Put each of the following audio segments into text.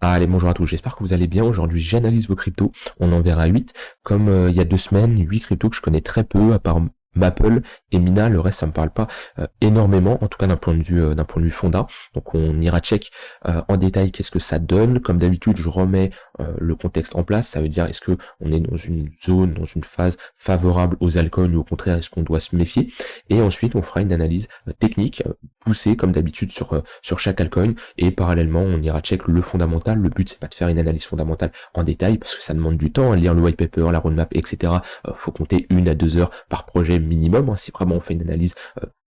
Allez, bonjour à tous, j'espère que vous allez bien. Aujourd'hui, j'analyse vos cryptos. On en verra 8. Comme il y a 2 semaines, 8 cryptos que je connais très peu, à part Maple et Mina, le reste ça me parle pas énormément, en tout cas d'un point de vue fonda. Donc on ira check en détail qu'est-ce que ça donne. Comme d'habitude, je remets le contexte en place. Ça veut dire est-ce que on est dans une zone, dans une phase favorable aux altcoins ou au contraire est-ce qu'on doit se méfier. Et ensuite on fera une analyse technique poussée comme d'habitude sur chaque altcoin, et parallèlement on ira check le fondamental. Le but c'est pas de faire une analyse fondamentale en détail parce que ça demande du temps, lire le white paper, la roadmap, etc. Faut compter 1 à 2 heures par projet minimum, hein, si vraiment on fait une analyse,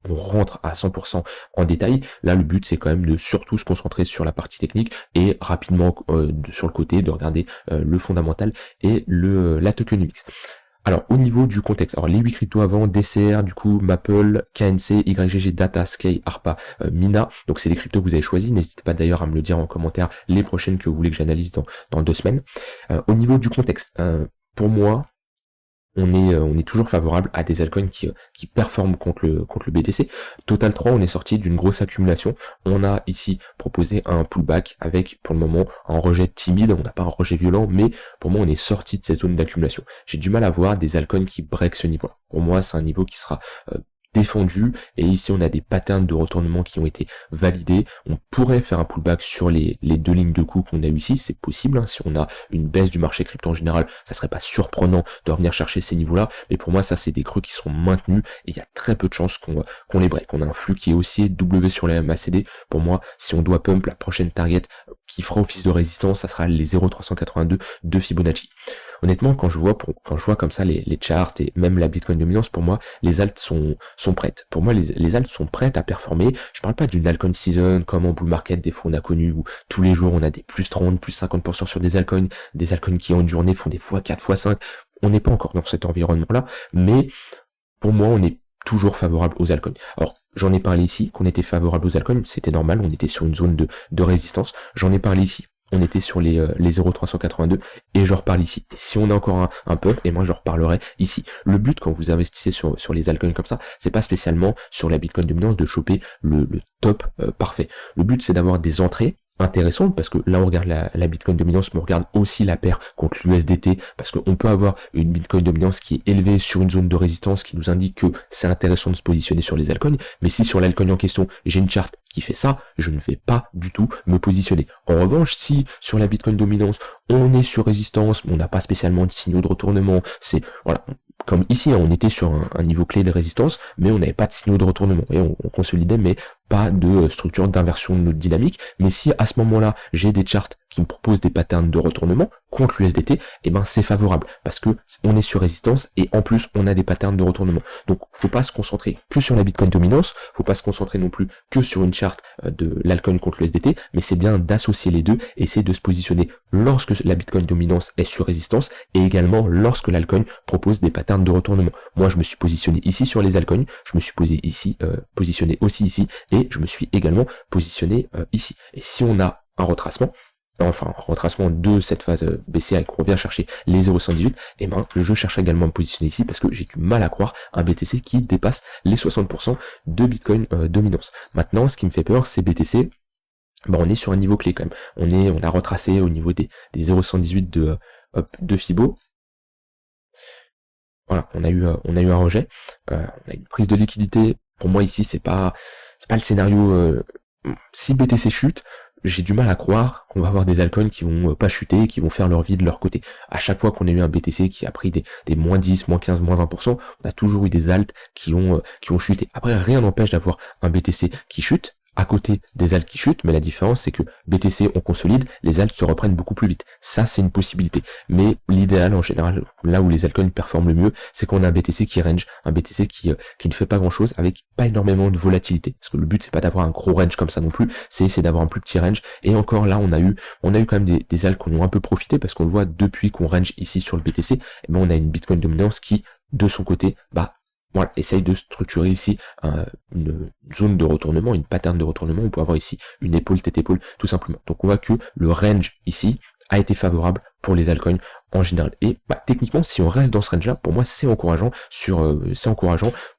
on rentre à 100% en détail. Là le but c'est quand même de surtout se concentrer sur la partie technique et rapidement sur le côté de regarder le fondamental et la tokenomics. Alors, au niveau du contexte, alors les 8 cryptos avant, DCR, du coup, Maple, KNC, YGG, Data, Sky, ARPA, Mina, donc c'est les cryptos que vous avez choisis. N'hésitez pas d'ailleurs à me le dire en commentaire les prochaines que vous voulez que j'analyse dans 2 semaines. Au niveau du contexte, pour moi, on est toujours favorable à des altcoins qui performent contre le BTC. Total 3, on est sorti d'une grosse accumulation. On a ici proposé un pullback avec, pour le moment, un rejet timide. On n'a pas un rejet violent, mais pour moi, on est sorti de cette zone d'accumulation. J'ai du mal à voir des altcoins qui break ce niveau-là. Pour moi, c'est un niveau qui sera défendu, et ici on a des patterns de retournement qui ont été validés. On pourrait faire un pullback sur les 2 lignes de coups qu'on a eu ici, c'est possible, hein. Si on a une baisse du marché crypto en général, ça serait pas surprenant de revenir chercher ces niveaux-là, mais pour moi ça c'est des creux qui seront maintenus, et il y a très peu de chances qu'on les break. On a un flux qui est haussier, W sur les MACD, pour moi si on doit pump, la prochaine target qui fera office de résistance, ça sera les 0,382 de Fibonacci. Honnêtement, quand je vois comme ça les charts et même la Bitcoin dominance, pour moi, les alts sont prêtes. Pour moi, les alts sont prêtes à performer. Je parle pas d'une altcoin season comme en bull market, des fois on a connu où tous les jours on a des plus 30, plus 50% sur des altcoins qui en une journée font des x4, x5. On n'est pas encore dans cet environnement-là, mais pour moi, on est toujours favorable aux altcoins. Alors, j'en ai parlé ici, qu'on était favorable aux altcoins, c'était normal, on était sur une zone de résistance. J'en ai parlé ici, on était sur les 0,382, et je reparle ici. Et si on a encore un pump, et moi je reparlerai ici. Le but quand vous investissez sur les altcoins comme ça, c'est pas spécialement sur la Bitcoin dominance de choper le top parfait. Le but c'est d'avoir des entrées intéressante, parce que là on regarde la Bitcoin dominance, mais on regarde aussi la paire contre l'USDT, parce qu'on peut avoir une Bitcoin dominance qui est élevée sur une zone de résistance qui nous indique que c'est intéressant de se positionner sur les altcoins, mais si sur l'altcoin en question j'ai une charte qui fait ça, je ne vais pas du tout me positionner. En revanche, si sur la Bitcoin dominance on est sur résistance, mais on n'a pas spécialement de signaux de retournement, c'est voilà, comme ici, on était sur un niveau clé de résistance, mais on n'avait pas de signaux de retournement, et on consolidait, mais pas de structure d'inversion de notre dynamique. Mais si à ce moment-là, j'ai des charts qui me proposent des patterns de retournement contre l'USDT, eh ben c'est favorable, parce que on est sur résistance, et en plus, on a des patterns de retournement. Donc, faut pas se concentrer que sur la Bitcoin dominance, faut pas se concentrer non plus que sur une charte de l'altcoin contre l'USDT, mais c'est bien d'associer les deux, et c'est de se positionner lorsque la Bitcoin dominance est sur résistance, et également lorsque l'altcoin propose des patterns de retournement. Moi, je me suis positionné ici sur les altcoins, je me suis positionné aussi ici, et je me suis également positionné ici. Et si on a un retracement de cette phase baissière et qu'on revient chercher les 0,118, et ben je cherche également à me positionner ici parce que j'ai du mal à croire un BTC qui dépasse les 60% de Bitcoin dominance. Maintenant, ce qui me fait peur, c'est BTC. On est sur un niveau clé quand même. On a retracé au niveau des 0,118 de Fibo. Voilà, on a eu un rejet, on a une prise de liquidité. Pour moi ici, c'est pas le scénario. Si BTC chute, j'ai du mal à croire qu'on va avoir des altcoins qui vont pas chuter et qui vont faire leur vie de leur côté. À chaque fois qu'on a eu un BTC qui a pris des moins 10, moins 15, moins 20%, on a toujours eu des alts qui ont chuté. Après, rien n'empêche d'avoir un BTC qui chute à côté des alts qui chutent, mais la différence c'est que BTC on consolide, les alts se reprennent beaucoup plus vite. Ça c'est une possibilité. Mais l'idéal en général, là où les altcoins performent le mieux, c'est qu'on a un BTC qui range, un BTC qui ne fait pas grand chose avec pas énormément de volatilité. Parce que le but c'est pas d'avoir un gros range comme ça non plus, c'est d'avoir un plus petit range. Et encore là on a eu quand même des alts qui ont un peu profité, parce qu'on le voit depuis qu'on range ici sur le BTC, et ben on a une Bitcoin dominance qui de son côté voilà, essaye de structurer ici une zone de retournement, une pattern de retournement. On peut avoir ici une épaule, tête épaule, tout simplement. Donc on voit que le range ici a été favorable pour les altcoins en général. Et techniquement, si on reste dans ce range-là, pour moi c'est encourageant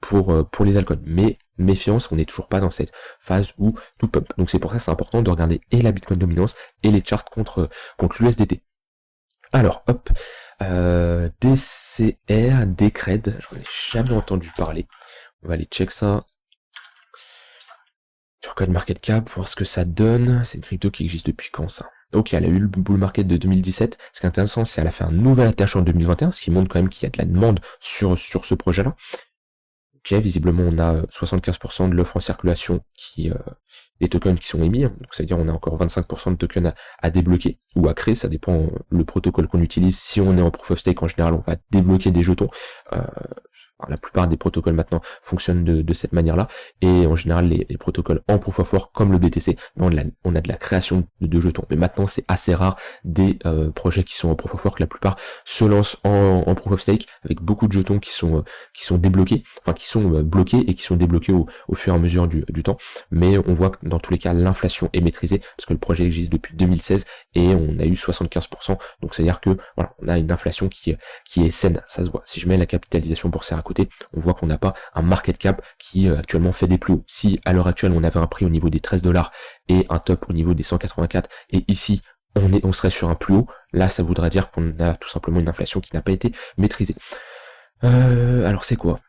pour les altcoins. Mais méfiance, on n'est toujours pas dans cette phase où tout pump. Donc c'est pour ça que c'est important de regarder et la Bitcoin dominance et les charts contre l'USDT. Alors, hop, DCR, Decred, j'en ai jamais entendu parler. On va aller check ça sur CoinMarketCap, voir ce que ça donne. C'est une crypto qui existe depuis quand ça? Ok, elle a eu le bull market de 2017. Ce qui est intéressant, c'est qu'elle a fait un nouvel attachement en 2021, ce qui montre quand même qu'il y a de la demande sur ce projet-là. Ok, visiblement, on a 75% de l'offre en circulation des tokens qui sont émis. Donc, c'est-à-dire, on a encore 25% de tokens à débloquer ou à créer. Ça dépend le protocole qu'on utilise. Si on est en proof of stake, en général, on va débloquer des jetons. La plupart des protocoles maintenant fonctionnent de cette manière-là, et en général les protocoles en proof of work comme le BTC, on a de la création de jetons. Mais maintenant c'est assez rare des projets qui sont en proof of work. La plupart se lancent en proof of stake avec beaucoup de jetons qui sont débloqués, enfin qui sont bloqués et qui sont débloqués au fur et à mesure du temps. Mais on voit que dans tous les cas l'inflation est maîtrisée parce que le projet existe depuis 2016 et on a eu 75%. Donc c'est à dire que voilà, on a une inflation qui est saine, ça se voit. Si je mets la capitalisation boursière à côté, on voit qu'on n'a pas un market cap qui actuellement fait des plus hauts. Si à l'heure actuelle on avait un prix au niveau des 13 $ et un top au niveau des 184, et ici on serait sur un plus haut, là ça voudrait dire qu'on a tout simplement une inflation qui n'a pas été maîtrisée. Alors c'est quoi?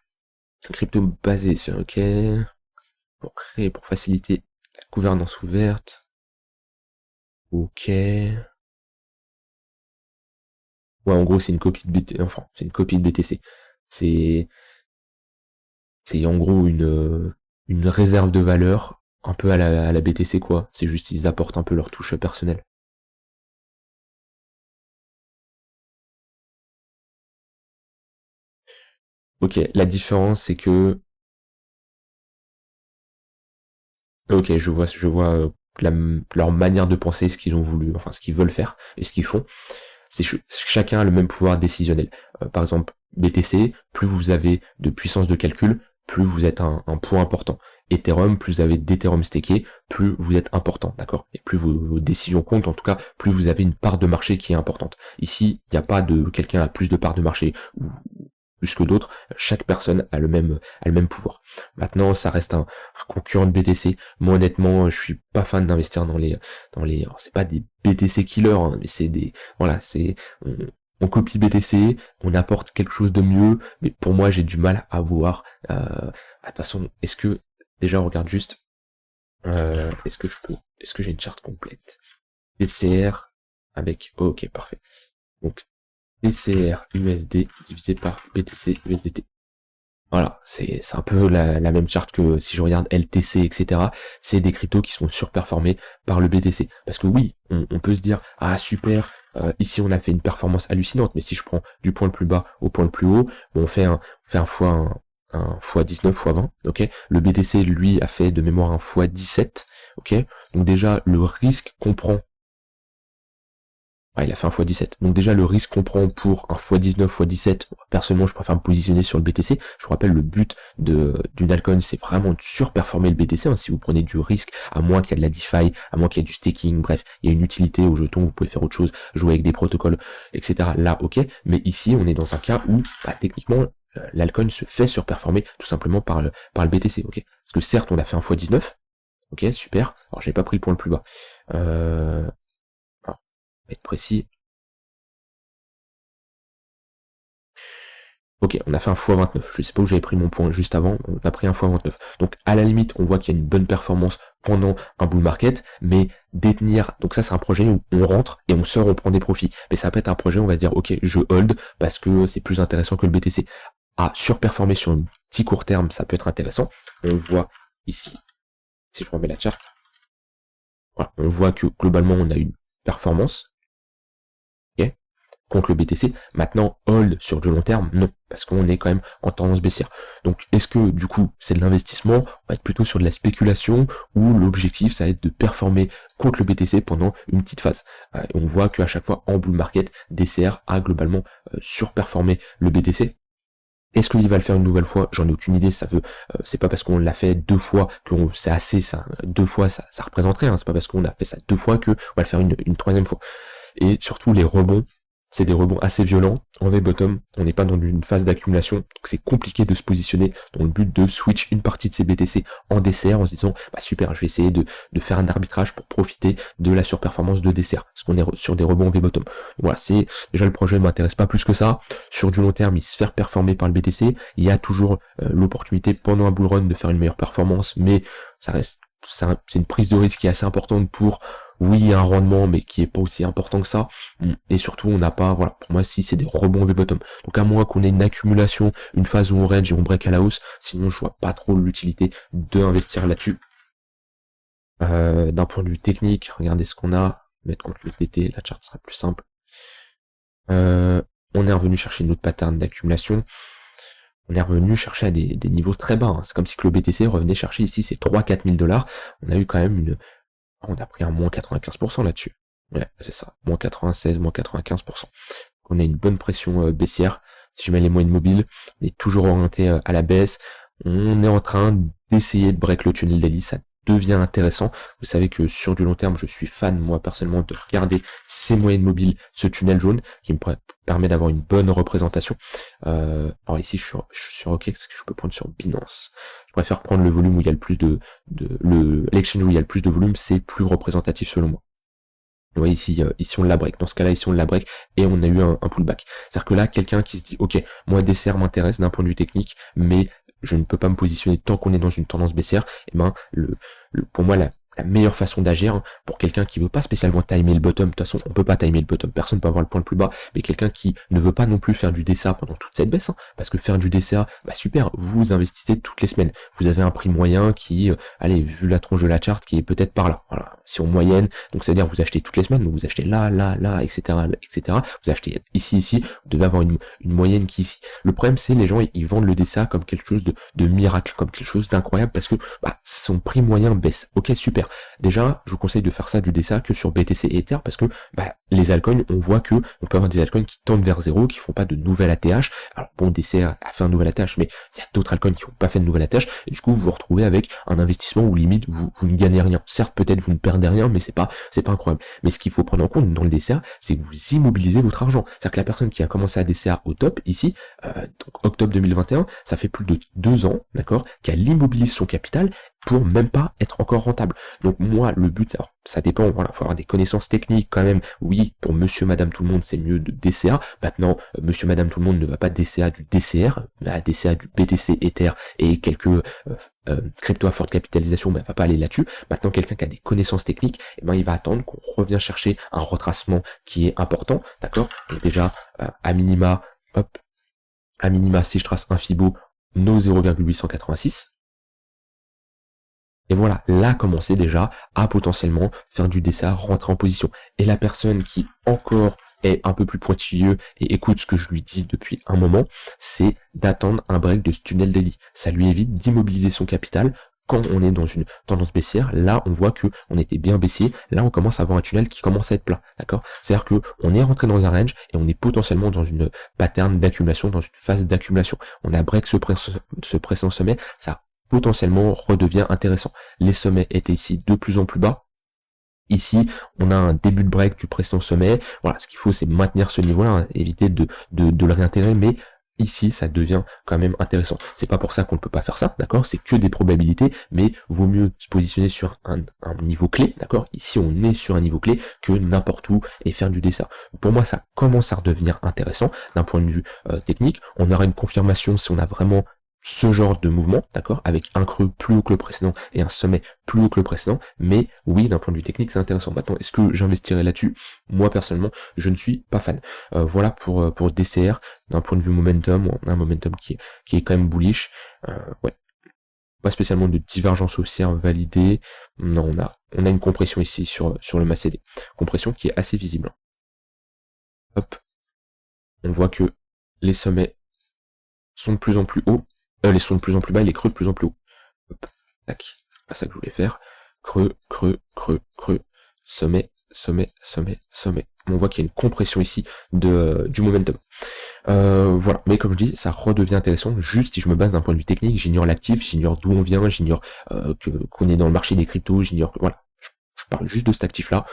Crypto basé sur OK, pour faciliter la gouvernance ouverte. OK. Ouais, en gros c'est une copie de BTC, enfin c'est une copie de BTC. C'est en gros une réserve de valeur, un peu à la BTC quoi. C'est juste ils apportent un peu leur touche personnelle. Ok, la différence c'est que... Ok, je vois leur manière de penser, ce qu'ils ont voulu, enfin ce qu'ils veulent faire et ce qu'ils font. C'est chacun a le même pouvoir décisionnel. Par exemple, BTC, plus vous avez de puissance de calcul, plus vous êtes un point important. Ethereum, plus vous avez d'Ethereum stacké, plus vous êtes important, d'accord? Et plus vos décisions comptent, en tout cas, plus vous avez une part de marché qui est importante. Ici, il n'y a pas de quelqu'un a plus de part de marché ou plus que d'autres, chaque personne a le même pouvoir. Maintenant, ça reste un concurrent de BTC. Moi, honnêtement, je suis pas fan d'investir dans les, c'est pas des BTC killers, hein, mais c'est des, voilà, on copie BTC, on apporte quelque chose de mieux, mais pour moi, j'ai du mal à voir. Attention, est-ce que, déjà, on regarde juste, est-ce que j'ai une charte complète? BCR avec, ok, parfait. Donc, BCR USD divisé par BTC USDT. Voilà, c'est un peu la même charte que si je regarde LTC, etc. C'est des cryptos qui sont surperformés par le BTC. Parce que oui, on peut se dire, ah super, ici on a fait une performance hallucinante, mais si je prends du point le plus bas au point le plus haut, on fait un fois 19, fois 20, ok. Le BTC, lui, a fait de mémoire un fois 17, ok. Donc déjà, le risque qu'on prend, il a fait un x17. Donc déjà, le risque qu'on prend pour un x19, x17, personnellement, je préfère me positionner sur le BTC. Je vous rappelle, le but d'une altcoin, c'est vraiment de surperformer le BTC. Si vous prenez du risque, à moins qu'il y ait de la DeFi, à moins qu'il y ait du staking, bref, il y a une utilité au jeton, vous pouvez faire autre chose, jouer avec des protocoles, etc. Là, ok. Mais ici, on est dans un cas où, techniquement, l'altcoin se fait surperformer tout simplement par le BTC, ok. Parce que certes, on a fait un x19, ok, super. Alors, j'ai pas pris le point le plus bas. Être précis. Ok, on a fait un x29. Je sais pas où j'avais pris mon point juste avant, on a pris un x29. Donc à la limite, on voit qu'il y a une bonne performance pendant un bull market, mais détenir, donc ça c'est un projet où on rentre et on sort, on prend des profits. Mais ça peut être un projet où on va se dire ok, je hold parce que c'est plus intéressant que le BTC. À surperformer sur un petit court terme, ça peut être intéressant. On voit ici, si je remets la charte, voilà, on voit que globalement on a une performance contre le BTC. Maintenant, hold sur du long terme, non, parce qu'on est quand même en tendance baissière. Donc, est-ce que, du coup, c'est de l'investissement? On va être plutôt sur de la spéculation, ou l'objectif, ça va être de performer contre le BTC pendant une petite phase. Et on voit qu'à chaque fois, en bull market, DCR a globalement surperformé le BTC. Est-ce qu'il va le faire une nouvelle fois? J'en ai aucune idée. Ça veut, c'est pas parce qu'on l'a fait deux fois que c'est assez. Ça, deux fois, ça représenterait. C'est pas parce qu'on a fait ça deux fois que on va le faire une troisième fois. Et surtout les rebonds, c'est des rebonds assez violents. En V-bottom, on n'est pas dans une phase d'accumulation, donc c'est compliqué de se positionner dans le but de switch une partie de ces BTC en DCR en se disant bah super, je vais essayer de faire un arbitrage pour profiter de la surperformance de DCR, parce qu'on est sur des rebonds V-bottom. Voilà, c'est déjà le projet ne m'intéresse pas plus que ça. Sur du long terme, il se fait performer par le BTC. Il y a toujours l'opportunité pendant un bull run de faire une meilleure performance, mais ça reste c'est une prise de risque qui est assez importante pour oui un rendement mais qui est pas aussi important que ça, et surtout on n'a pas, voilà, pour moi si c'est des rebonds V-bottom, donc à moins qu'on ait une accumulation, une phase où on range et on break à la hausse, sinon je vois pas trop l'utilité d'investir là-dessus. D'un point de vue technique, regardez ce qu'on a, mettre contre le TT, la charte sera plus simple. On est revenu chercher une autre pattern d'accumulation. On est revenu chercher à des niveaux très bas, hein. C'est comme si que le BTC revenait chercher ici ces 3-4 000 $. On a eu quand même on a pris un moins 95% là-dessus. Ouais, c'est ça. Moins 96, moins 95%. Donc on a une bonne pression baissière. Si je mets les moyennes mobiles, on est toujours orienté à la baisse. On est en train d'essayer de break le tunnel daily. Ça devient intéressant. Vous savez que sur du long terme, je suis fan, moi, personnellement, de regarder ces moyennes mobiles, ce tunnel jaune, qui me permet d'avoir une bonne représentation. Alors ici, je suis sur OK, parce que je peux prendre sur Binance. Je préfère prendre le volume où il y a le plus l'exchange où il y a le plus de volume, c'est plus représentatif selon moi. Vous voyez ici, ici on la break. Dans ce cas-là, ici on la break et on a eu un pullback. C'est-à-dire que là, quelqu'un qui se dit, ok, moi DCR m'intéresse d'un point de vue technique, mais je ne peux pas me positionner tant qu'on est dans une tendance baissière, et ben pour moi la meilleure façon d'agir, hein, pour quelqu'un qui veut pas spécialement timer le bottom, de toute façon on peut pas timer le bottom, personne peut avoir le point le plus bas, mais quelqu'un qui ne veut pas non plus faire du DCA pendant toute cette baisse, hein, parce que faire du DCA, bah super, vous investissez toutes les semaines, vous avez un prix moyen qui, allez, vu la tronche de la charte, qui est peut-être par là, voilà, si on moyenne, donc c'est-à-dire vous achetez toutes les semaines, donc vous achetez là, etc., vous achetez ici, vous devez avoir une moyenne qui ici. Le problème c'est les gens ils vendent le DCA comme quelque chose de miracle, comme quelque chose d'incroyable, parce que bah, son prix moyen baisse, ok super. Déjà, je vous conseille de faire ça du DCA que sur BTC et Ether, parce que bah, les altcoins, on voit que on peut avoir des altcoins qui tendent vers zéro, qui font pas de nouvelle ATH. Alors bon, DCA a fait un nouvel ATH, mais il y a d'autres altcoins qui n'ont pas fait de nouvelle ATH, et du coup vous vous retrouvez avec un investissement où limite vous ne gagnez rien. Certes, peut-être vous ne perdez rien, mais c'est pas incroyable. Mais ce qu'il faut prendre en compte dans le DCA, c'est que vous immobilisez votre argent. C'est-à-dire que la personne qui a commencé à DCA au top, ici, donc octobre 2021, ça fait plus de 2 ans, d'accord, qu'elle immobilise son capital pour même pas être encore rentable. Donc moi, le but, alors, ça dépend, voilà, faut avoir des connaissances techniques quand même. Oui, pour monsieur, madame, tout le monde, c'est mieux de DCA. Maintenant, monsieur, madame, tout le monde ne va pas DCA du DCR, va DCA du BTC, Ether et quelques crypto à forte capitalisation, ben, va pas aller là-dessus. Maintenant, quelqu'un qui a des connaissances techniques, eh ben, il va attendre qu'on revienne chercher un retracement qui est important, d'accord? Donc déjà, à minima, si je trace un Fibo, nos 0,886, et voilà, là commencer déjà à potentiellement faire du DCA, rentrer en position. Et la personne qui encore est un peu plus pointilleux et écoute ce que je lui dis depuis un moment, c'est d'attendre un break de ce tunnel daily. Ça lui évite d'immobiliser son capital. Quand on est dans une tendance baissière, là on voit que on était bien baissier, là on commence à avoir un tunnel qui commence à être plat, d'accord? C'est-à-dire que on est rentré dans un range et on est potentiellement dans une pattern d'accumulation, dans une phase d'accumulation. On a break ce précédent sommet, ça potentiellement redevient intéressant. Les sommets étaient ici de plus en plus bas. Ici, on a un début de break du précédent sommet. Voilà, ce qu'il faut, c'est maintenir ce niveau-là, hein, éviter de le réintégrer, mais ici, ça devient quand même intéressant. C'est pas pour ça qu'on ne peut pas faire ça, d'accord? C'est que des probabilités, mais vaut mieux se positionner sur un niveau clé, d'accord? Ici, on est sur un niveau clé que n'importe où et faire du DCA. Pour moi, ça commence à redevenir intéressant d'un point de vue technique. On aura une confirmation si on a vraiment ce genre de mouvement, d'accord, avec un creux plus haut que le précédent et un sommet plus haut que le précédent, mais oui, d'un point de vue technique, c'est intéressant. Maintenant, est-ce que j'investirai là-dessus? Moi, personnellement, je ne suis pas fan. Voilà pour DCR, d'un point de vue momentum, on a un momentum qui est quand même bullish, ouais. Pas spécialement de divergence haussière validée, non, on a une compression ici sur le MACD, compression qui est assez visible. Hop, on voit que les sommets sont de plus en plus hauts, les sont de plus en plus bas et les creux de plus en plus haut. Hop, tac, c'est pas ça que je voulais faire. Creux, sommet. On voit qu'il y a une compression ici du momentum. Voilà, mais comme je dis, ça redevient intéressant juste si je me base d'un point de vue technique, j'ignore l'actif, j'ignore d'où on vient, j'ignore qu'on est dans le marché des cryptos, j'ignore, voilà. Je parle juste de cet actif-là.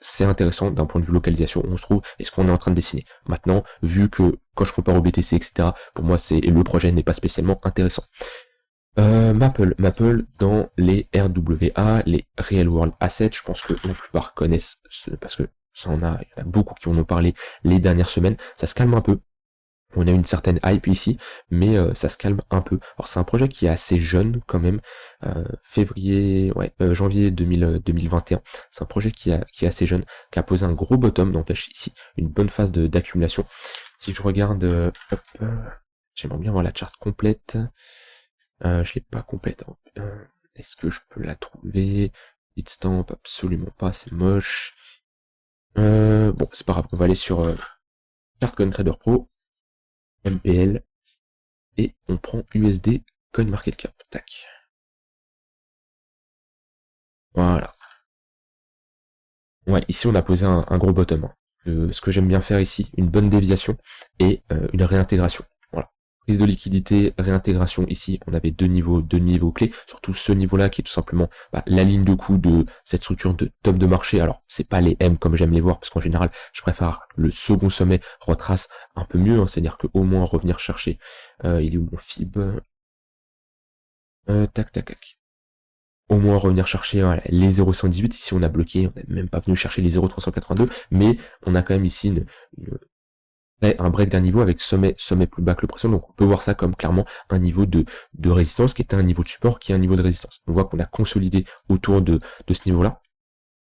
c'est intéressant d'un point de vue localisation, on se trouve, et ce qu'on est en train de dessiner. Maintenant, vu que quand je compare au BTC, etc., pour moi, le projet n'est pas spécialement intéressant. Maple dans les RWA, les Real World Assets, je pense que la plupart connaissent, parce que il y en a beaucoup qui en ont parlé les dernières semaines, ça se calme un peu. On a une certaine hype ici, mais ça se calme un peu. Alors c'est un projet qui est assez jeune quand même, janvier 2021. C'est un projet qui est assez jeune, qui a posé un gros bottom, donc ici une bonne phase d'accumulation. Si je regarde, j'aimerais bien voir la charte complète. Je l'ai pas complète. Est-ce que je peux la trouver? Bitstamp, absolument pas, c'est moche. Bon, c'est pas grave, on va aller sur Chartcoin Trader Pro. MPL, et on prend USD CoinMarketCap. Tac. Voilà. Ouais, ici on a posé un gros bottom. Ce que j'aime bien faire ici, une bonne déviation et une réintégration. Voilà. Prise de liquidité, réintégration. Ici, on avait deux niveaux clés. Surtout ce niveau-là qui est tout simplement la ligne de coup de cette structure de top de marché. Alors, c'est pas les M comme j'aime les voir, parce qu'en général, je préfère le second sommet retrace un peu mieux. C'est-à-dire qu'au moins revenir chercher. Il est où mon FIB? Tac, tac, tac. Au moins revenir chercher les 0,118. Ici, on a bloqué, on n'est même pas venu chercher les 0,382, mais on a quand même ici un break d'un niveau avec sommet plus bas que le précédent. Donc, on peut voir ça comme clairement un niveau de résistance qui était un niveau de support qui est un niveau de résistance. On voit qu'on a consolidé autour de ce niveau-là.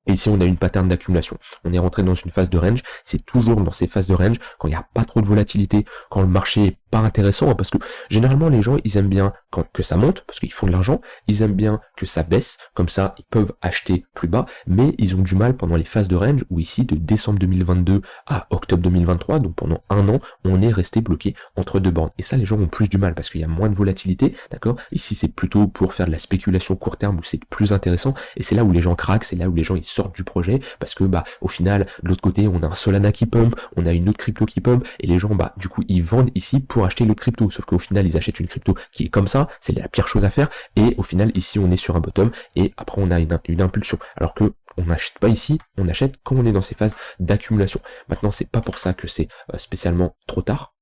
Et ici, on a une pattern d'accumulation. On est rentré dans une phase de range. C'est toujours dans ces phases de range, quand il n'y a pas trop de volatilité, quand le marché est pas intéressant, parce que généralement, les gens, ils aiment bien que ça monte, parce qu'ils font de l'argent. Ils aiment bien que ça baisse, comme ça, ils peuvent acheter plus bas, mais ils ont du mal pendant les phases de range, où ici, de décembre 2022 à octobre 2023, donc pendant un an, on est resté bloqué entre deux bornes. Et ça, les gens ont plus du mal, parce qu'il y a moins de volatilité, d'accord? Ici, c'est plutôt pour faire de la spéculation court terme, où c'est plus intéressant, et c'est là où les gens craquent, c'est là où les gens, ils sortent du projet, parce que au final, de l'autre côté, on a un Solana qui pump, on a une autre crypto qui pump, et les gens, du coup, ils vendent ici pour acheter le crypto, sauf qu'au final, ils achètent une crypto qui est comme ça, c'est la pire chose à faire, et au final, ici, on est sur un bottom, et après, on a une impulsion, alors que on n'achète pas ici, on achète quand on est dans ces phases d'accumulation. Maintenant, c'est pas pour ça que c'est spécialement trop tard.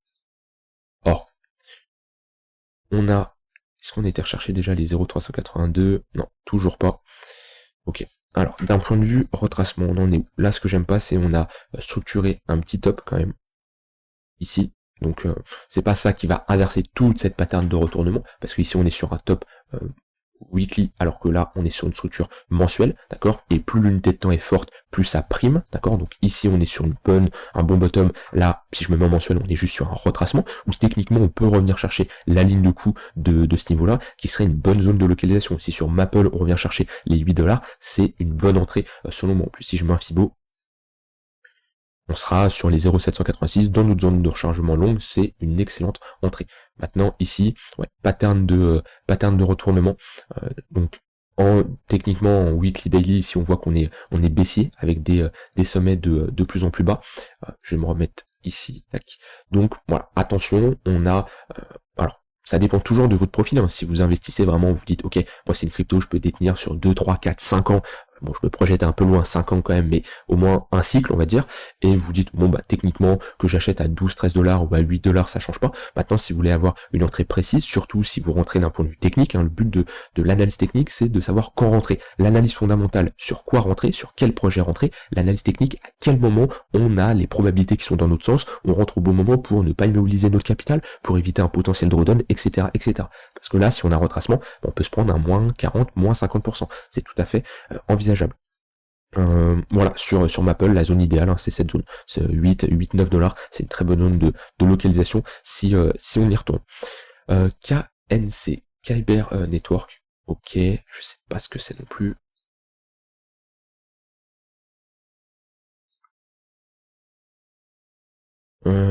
Or, est-ce qu'on était recherché déjà les 0,382? Non, toujours pas. Ok. Alors, d'un point de vue retracement, on en est où? Là, ce que j'aime pas, c'est on a structuré un petit top quand même, ici. Donc, c'est pas ça qui va inverser toute cette pattern de retournement, parce qu'ici, on est sur un top weekly, alors que là, on est sur une structure mensuelle, d'accord? Et plus l'unité de temps est forte, plus ça prime, d'accord? Donc ici, on est sur un bon bottom. Là, si je me mets en mensuel, on est juste sur un retracement, où techniquement, on peut revenir chercher la ligne de coup de ce niveau-là, qui serait une bonne zone de localisation. Si sur Maple, on revient chercher les 8$, c'est une bonne entrée, selon moi. En plus, si je mets un Fibo, on sera sur les 0,786 dans notre zone de rechargement longue, c'est une excellente entrée. Maintenant, ici, pattern de retournement. Donc, techniquement, en weekly daily, ici, on voit qu'on est baissier avec des sommets de plus en plus bas. Je vais me remettre ici. Tac. Donc, voilà, attention, on a... alors, ça dépend toujours de votre profil. Hein. Si vous investissez vraiment, vous dites, ok, moi c'est une crypto, je peux détenir sur 2, 3, 4, 5 ans. Bon, je me projette un peu loin, 5 ans quand même, mais au moins un cycle, on va dire. Et vous dites, bon, techniquement, que j'achète à 12, 13$ ou à 8$, ça change pas. Maintenant, si vous voulez avoir une entrée précise, surtout si vous rentrez d'un point de vue technique, le but de l'analyse technique, c'est de savoir quand rentrer. L'analyse fondamentale, sur quoi rentrer, sur quel projet rentrer. L'analyse technique, à quel moment on a les probabilités qui sont dans notre sens, on rentre au bon moment pour ne pas immobiliser notre capital, pour éviter un potentiel drawdown, etc., etc. Parce que là, si on a un retracement, on peut se prendre un moins 40, moins 50%. C'est tout à fait envisageable. Voilà, sur Maple, la zone idéale, c'est cette zone. C'est 8-9$, c'est une très bonne zone de localisation si on y retourne. KNC, Kyber Network, ok, je sais pas ce que c'est non plus.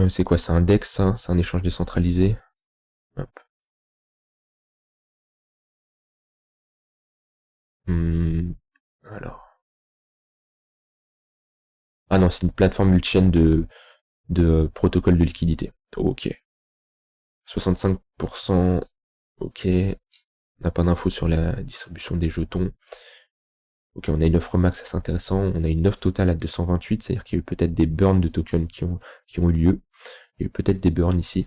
C'est quoi, c'est un DEX, hein, c'est un échange décentralisé. Hop. Alors. Ah non, c'est une plateforme multi-chaîne de protocole de liquidité. Ok. 65%, ok. On n'a pas d'infos sur la distribution des jetons. Ok, on a une offre max assez intéressant, on a une offre totale à 228, c'est-à-dire qu'il y a eu peut-être des burns de tokens qui ont eu lieu. Il y a eu peut-être des burns ici.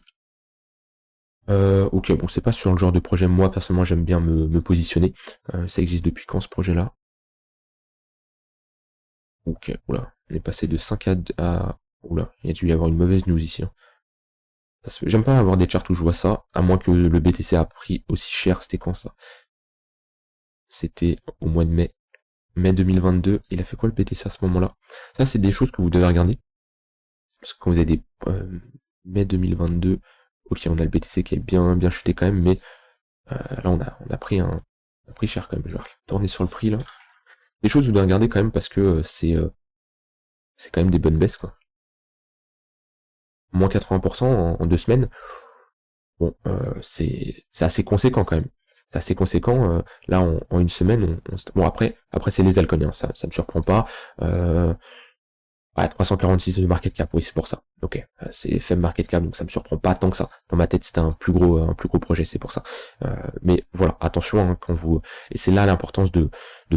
Ok, bon, c'est pas sur le genre de projet, moi personnellement j'aime bien me positionner. Ça existe depuis quand ce projet-là? Ok, oula, on est passé de 5 à... Oula, il y a dû y avoir une mauvaise news ici, hein. J'aime pas avoir des charts où je vois ça, à moins que le BTC a pris aussi cher, c'était quand ça? C'était au mois de mai 2022, il a fait quoi le BTC à ce moment-là? Ça c'est des choses que vous devez regarder, parce que quand vous avez des... mai 2022, ok, on a le BTC qui est bien chuté quand même, mais là on a pris cher quand même. Je vais retourner sur le prix là. Des choses que vous devez regarder quand même parce que c'est quand même des bonnes baisses quoi. Moins 80% en 2 semaines. Bon, c'est assez conséquent quand même. C'est assez conséquent. Là, en une semaine, bon après c'est les altcoins, hein, ça me surprend pas. Ouais, 346 de market cap, oui, c'est pour ça. Ok, c'est faible market cap, donc ça me surprend pas tant que ça. Dans ma tête, c'était un plus gros projet, c'est pour ça. Mais voilà, attention hein, quand vous, et c'est là l'importance de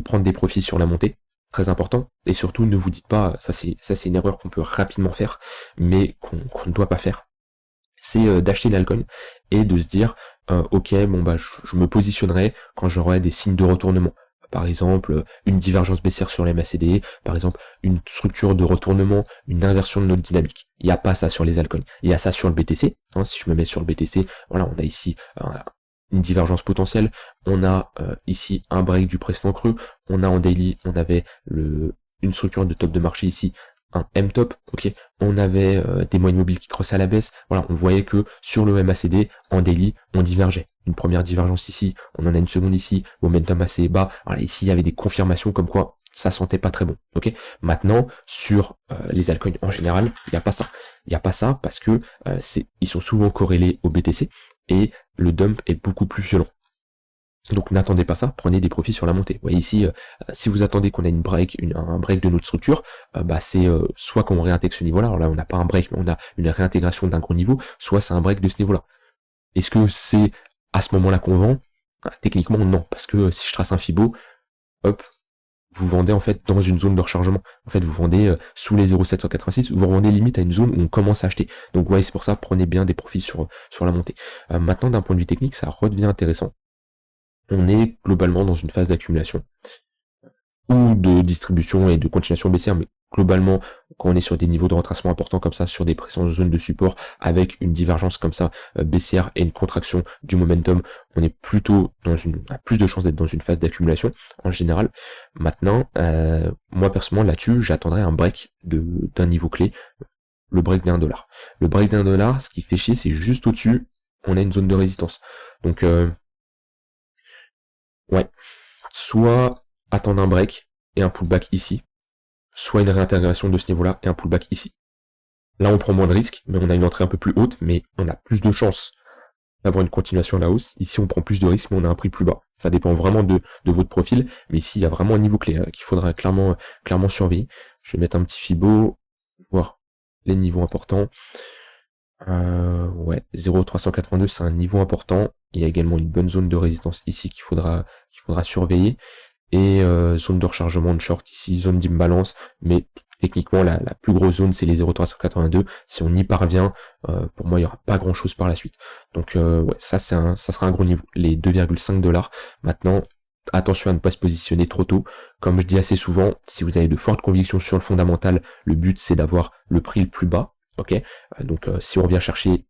prendre des profits sur la montée, très important. Et surtout, ne vous dites pas, ça c'est une erreur qu'on peut rapidement faire, mais qu'on ne doit pas faire. C'est d'acheter l'alcool et de se dire, ok, bon bah je me positionnerai quand j'aurai des signes de retournement. Par exemple, une divergence baissière sur les MACD, par exemple, une structure de retournement, une inversion de notre dynamique. Il n'y a pas ça sur les altcoins. Il y a ça sur le BTC. Hein, si je me mets sur le BTC, voilà, on a ici une divergence potentielle. On a ici un break du précédent creux. On a en daily, on avait une structure de top de marché ici, un M-top, ok, on avait des moyennes mobiles qui crossaient à la baisse, voilà, on voyait que sur le MACD, en daily, on divergeait. Une première divergence ici, on en a une seconde ici, momentum assez bas, voilà, ici il y avait des confirmations comme quoi ça sentait pas très bon, ok. Maintenant, sur les altcoins en général, il n'y a pas ça. Il n'y a pas ça parce que ils sont souvent corrélés au BTC, et le dump est beaucoup plus violent. Donc n'attendez pas ça, prenez des profits sur la montée. Vous voyez ici, si vous attendez qu'on ait un break de notre structure, bah c'est soit qu'on réintègre ce niveau-là, alors là on n'a pas un break, mais on a une réintégration d'un gros niveau, soit c'est un break de ce niveau-là. Est-ce que c'est à ce moment-là qu'on vend? Techniquement non, parce que si je trace un Fibo, hop, vous vendez en fait dans une zone de rechargement. En fait, vous vendez sous les 0,786, vous vendez limite à une zone où on commence à acheter. Donc ouais, c'est pour ça, prenez bien des profits sur la montée. Maintenant, d'un point de vue technique, ça redevient intéressant. On est globalement dans une phase d'accumulation ou de distribution et de continuation baissière, mais globalement, quand on est sur des niveaux de retracement importants comme ça, sur des pressions de zone de support, avec une divergence comme ça baissière et une contraction du momentum, on est plutôt on a plus de chances d'être dans une phase d'accumulation en général. Maintenant, moi personnellement là-dessus, j'attendrai un break d'un niveau clé, le break d'$1. Le break d'$, ce qui fait chier, c'est juste au-dessus, on a une zone de résistance. Donc ouais, soit attendre un break et un pullback ici, soit une réintégration de ce niveau-là et un pullback ici. Là, on prend moins de risques, mais on a une entrée un peu plus haute, mais on a plus de chances d'avoir une continuation à la hausse. Ici, on prend plus de risques, mais on a un prix plus bas. Ça dépend vraiment de votre profil, mais ici, il y a vraiment un niveau clé qu'il faudra clairement surveiller. Je vais mettre un petit Fibo, voir les niveaux importants. Ouais, 0,382, c'est un niveau important. Il y a également une bonne zone de résistance ici qu'il faudra surveiller. Et zone de rechargement de short ici, zone d'imbalance, mais techniquement la plus grosse zone c'est les 0,382. Si on y parvient, pour moi il n'y aura pas grand chose par la suite. Donc ouais, ça sera un gros niveau, les 2,5$. Maintenant, attention à ne pas se positionner trop tôt. Comme je dis assez souvent, si vous avez de fortes convictions sur le fondamental, le but c'est d'avoir le prix le plus bas. Ok, donc si on vient chercher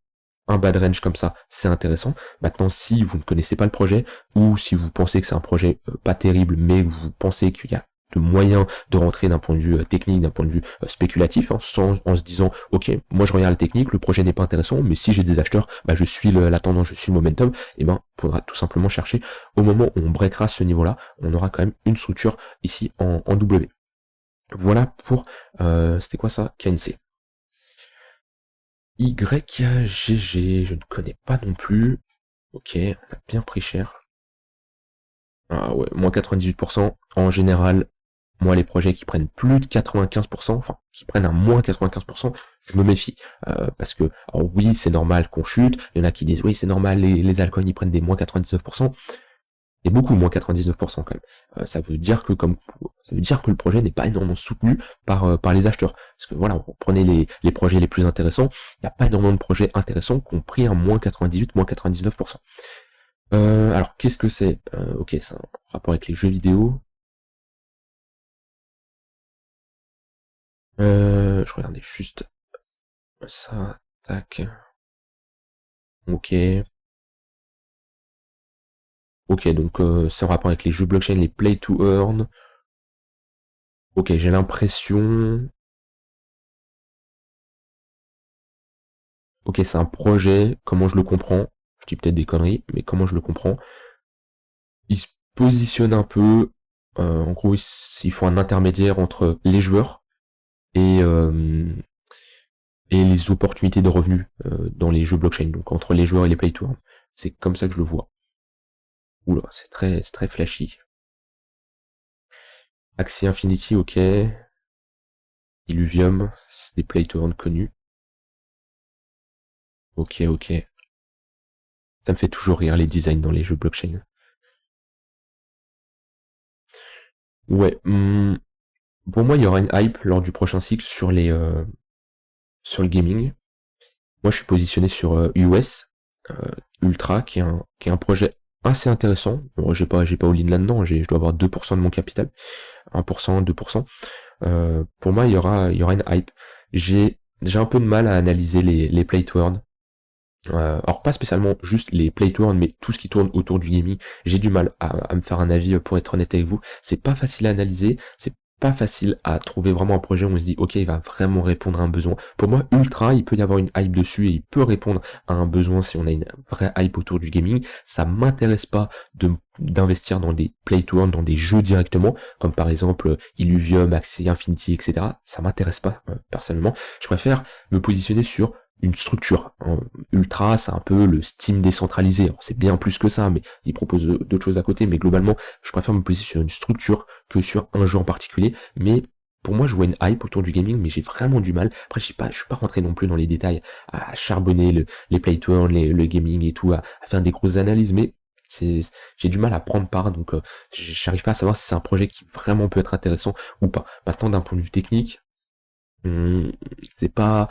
un bad range comme ça, c'est intéressant. Maintenant, si vous ne connaissez pas le projet, ou si vous pensez que c'est un projet pas terrible, mais que vous pensez qu'il y a de moyens de rentrer d'un point de vue technique, d'un point de vue spéculatif, hein, en se disant, ok, moi je regarde la technique, le projet n'est pas intéressant, mais si j'ai des acheteurs, bah, je suis la tendance, je suis le momentum, et ben, faudra tout simplement chercher, au moment où on breakera ce niveau-là, on aura quand même une structure ici en W. Voilà pour, c'était quoi ça? KNC. YGG, je ne connais pas non plus. Ok, on a bien pris cher. Ah ouais, moins 98%. En général, moi, les projets qui prennent plus de 95%, enfin, qui prennent un moins 95%, je me méfie. Parce que, alors oui, c'est normal qu'on chute. Il y en a qui disent, oui, c'est normal, les altcoins, ils prennent des moins 99%. Et beaucoup moins 99% quand même. Ça veut dire que le projet n'est pas énormément soutenu par les acheteurs. Parce que voilà, prenez les projets les plus intéressants, il n'y a pas énormément de projets intéressants qui ont pris un moins 98, moins 99%. Alors qu'est-ce que c'est? Ok, c'est un rapport avec les jeux vidéo. Je regardais juste ça, tac. Ok. Ok, donc c'est en rapport avec les jeux blockchain, les play to earn. Ok, j'ai l'impression. Ok, c'est un projet, comment je le comprends? Je dis peut-être des conneries, mais comment je le comprends? Il se positionne un peu, en gros, il faut un intermédiaire entre les joueurs et, euh, et les opportunités de revenus dans les jeux blockchain, donc entre les joueurs et les play to earn. C'est comme ça que je le vois. Oula, c'est très flashy. Axie Infinity, ok. Illuvium, c'est des play to earn connus. Ok, ok. Ça me fait toujours rire les designs dans les jeux blockchain. Ouais, pour moi, il y aura une hype lors du prochain cycle sur le gaming. Moi, je suis positionné sur US euh, Ultra, qui est un projet assez intéressant. Bon, j'ai pas all-in là-dedans, je dois avoir 2% de mon capital, 1%, 2%. Pour moi, il y aura une hype. J'ai un peu de mal à analyser les play to earn. Alors pas spécialement juste les play to earn, mais tout ce qui tourne autour du gaming. J'ai du mal à me faire un avis pour être honnête avec vous. C'est pas facile à analyser, c'est pas facile à trouver vraiment un projet où on se dit ok, il va vraiment répondre à un besoin. Pour moi, Ultra, il peut y avoir une hype dessus et il peut répondre à un besoin si on a une vraie hype autour du gaming. Ça m'intéresse pas d'investir dans des play to earn, dans des jeux directement, comme par exemple Illuvium, Axie Infinity, etc. Ça m'intéresse pas personnellement. Je préfère me positionner sur une structure. Ultra, c'est un peu le Steam décentralisé. Alors, c'est bien plus que ça, mais il propose d'autres choses à côté. Mais globalement, je préfère me poser sur une structure que sur un jeu en particulier. Mais pour moi, je vois une hype autour du gaming, mais j'ai vraiment du mal. Après, je suis pas rentré non plus dans les détails à charbonner les play to earn, le gaming et tout, à faire des grosses analyses, mais j'ai du mal à prendre part, donc j'arrive pas à savoir si c'est un projet qui vraiment peut être intéressant ou pas. Maintenant, d'un point de vue technique, c'est pas